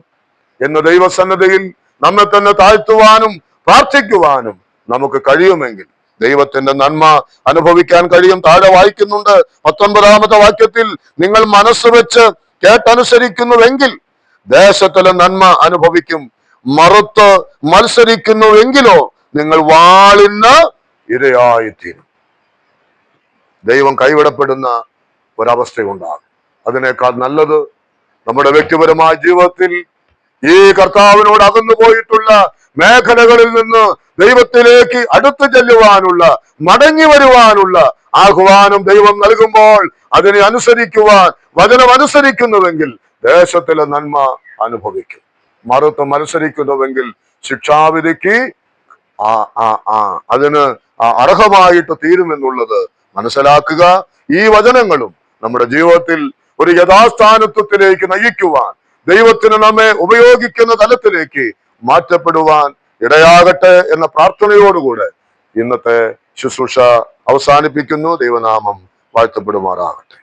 എന്ന് ദൈവസന്നിധിയിൽ നമ്മെ തന്നെ താഴ്ത്തുവാനും പ്രാർത്ഥിക്കുവാനും നമുക്ക് കഴിയുമെങ്കിൽ ദൈവത്തിന്റെ നന്മ അനുഭവിക്കാൻ കഴിയും. താഴെ വായിക്കുന്നുണ്ട് 19-ാമത്തെ വാക്യത്തിൽ, നിങ്ങൾ മനസ്സ് വെച്ച് കേട്ടനുസരിക്കുന്നുവെങ്കിൽ ദേശത്തിലെ നന്മ അനുഭവിക്കും, മറുത്ത് മത്സരിക്കുന്നുവെങ്കിലോ നിങ്ങൾ വാളിന് ഇരയായിത്തീരും. ദൈവം കൈവിടപ്പെടുന്ന ഒരവസ്ഥയുണ്ടാകും. അതിനേക്കാൾ നല്ലത് നമ്മുടെ വ്യക്തിപരമായ ജീവിതത്തിൽ ഈ കർത്താവിനോട് അകന്നു പോയിട്ടുള്ള മേഖലകളിൽ നിന്ന് ദൈവത്തിലേക്ക് അടുത്തു ചെല്ലുവാനുള്ള, മടങ്ങി വരുവാനുള്ള ആഹ്വാനം ദൈവം നൽകുമ്പോൾ അതിനെ അനുസരിക്കുവാൻ വചനം അനുസരിക്കുന്നുവെങ്കിൽ ദേശത്തിലെ നന്മ അനുഭവിക്കും. മറുത്ത് മത്സരിക്കുന്നുവെങ്കിൽ ശിക്ഷാവിധിക്ക് അതിന് അർഹമായിട്ട് തീരുമെന്നുള്ളത് മനസ്സിലാക്കുക. ഈ വചനങ്ങളും നമ്മുടെ ജീവിതത്തിൽ ഒരു യഥാസ്ഥാനത്വത്തിലേക്ക് നയിക്കുവാൻ, ദൈവത്തിന് നമ്മെ ഉപയോഗിക്കുന്ന തലത്തിലേക്ക് മാറ്റപ്പെടുവാൻ ഇടയാകട്ടെ എന്ന പ്രാർത്ഥനയോടുകൂടെ ഇന്നത്തെ ശുശ്രൂഷ അവസാനിപ്പിക്കുന്നു. ദൈവനാമം വാഴ്ത്തപ്പെടുമാറാകട്ടെ.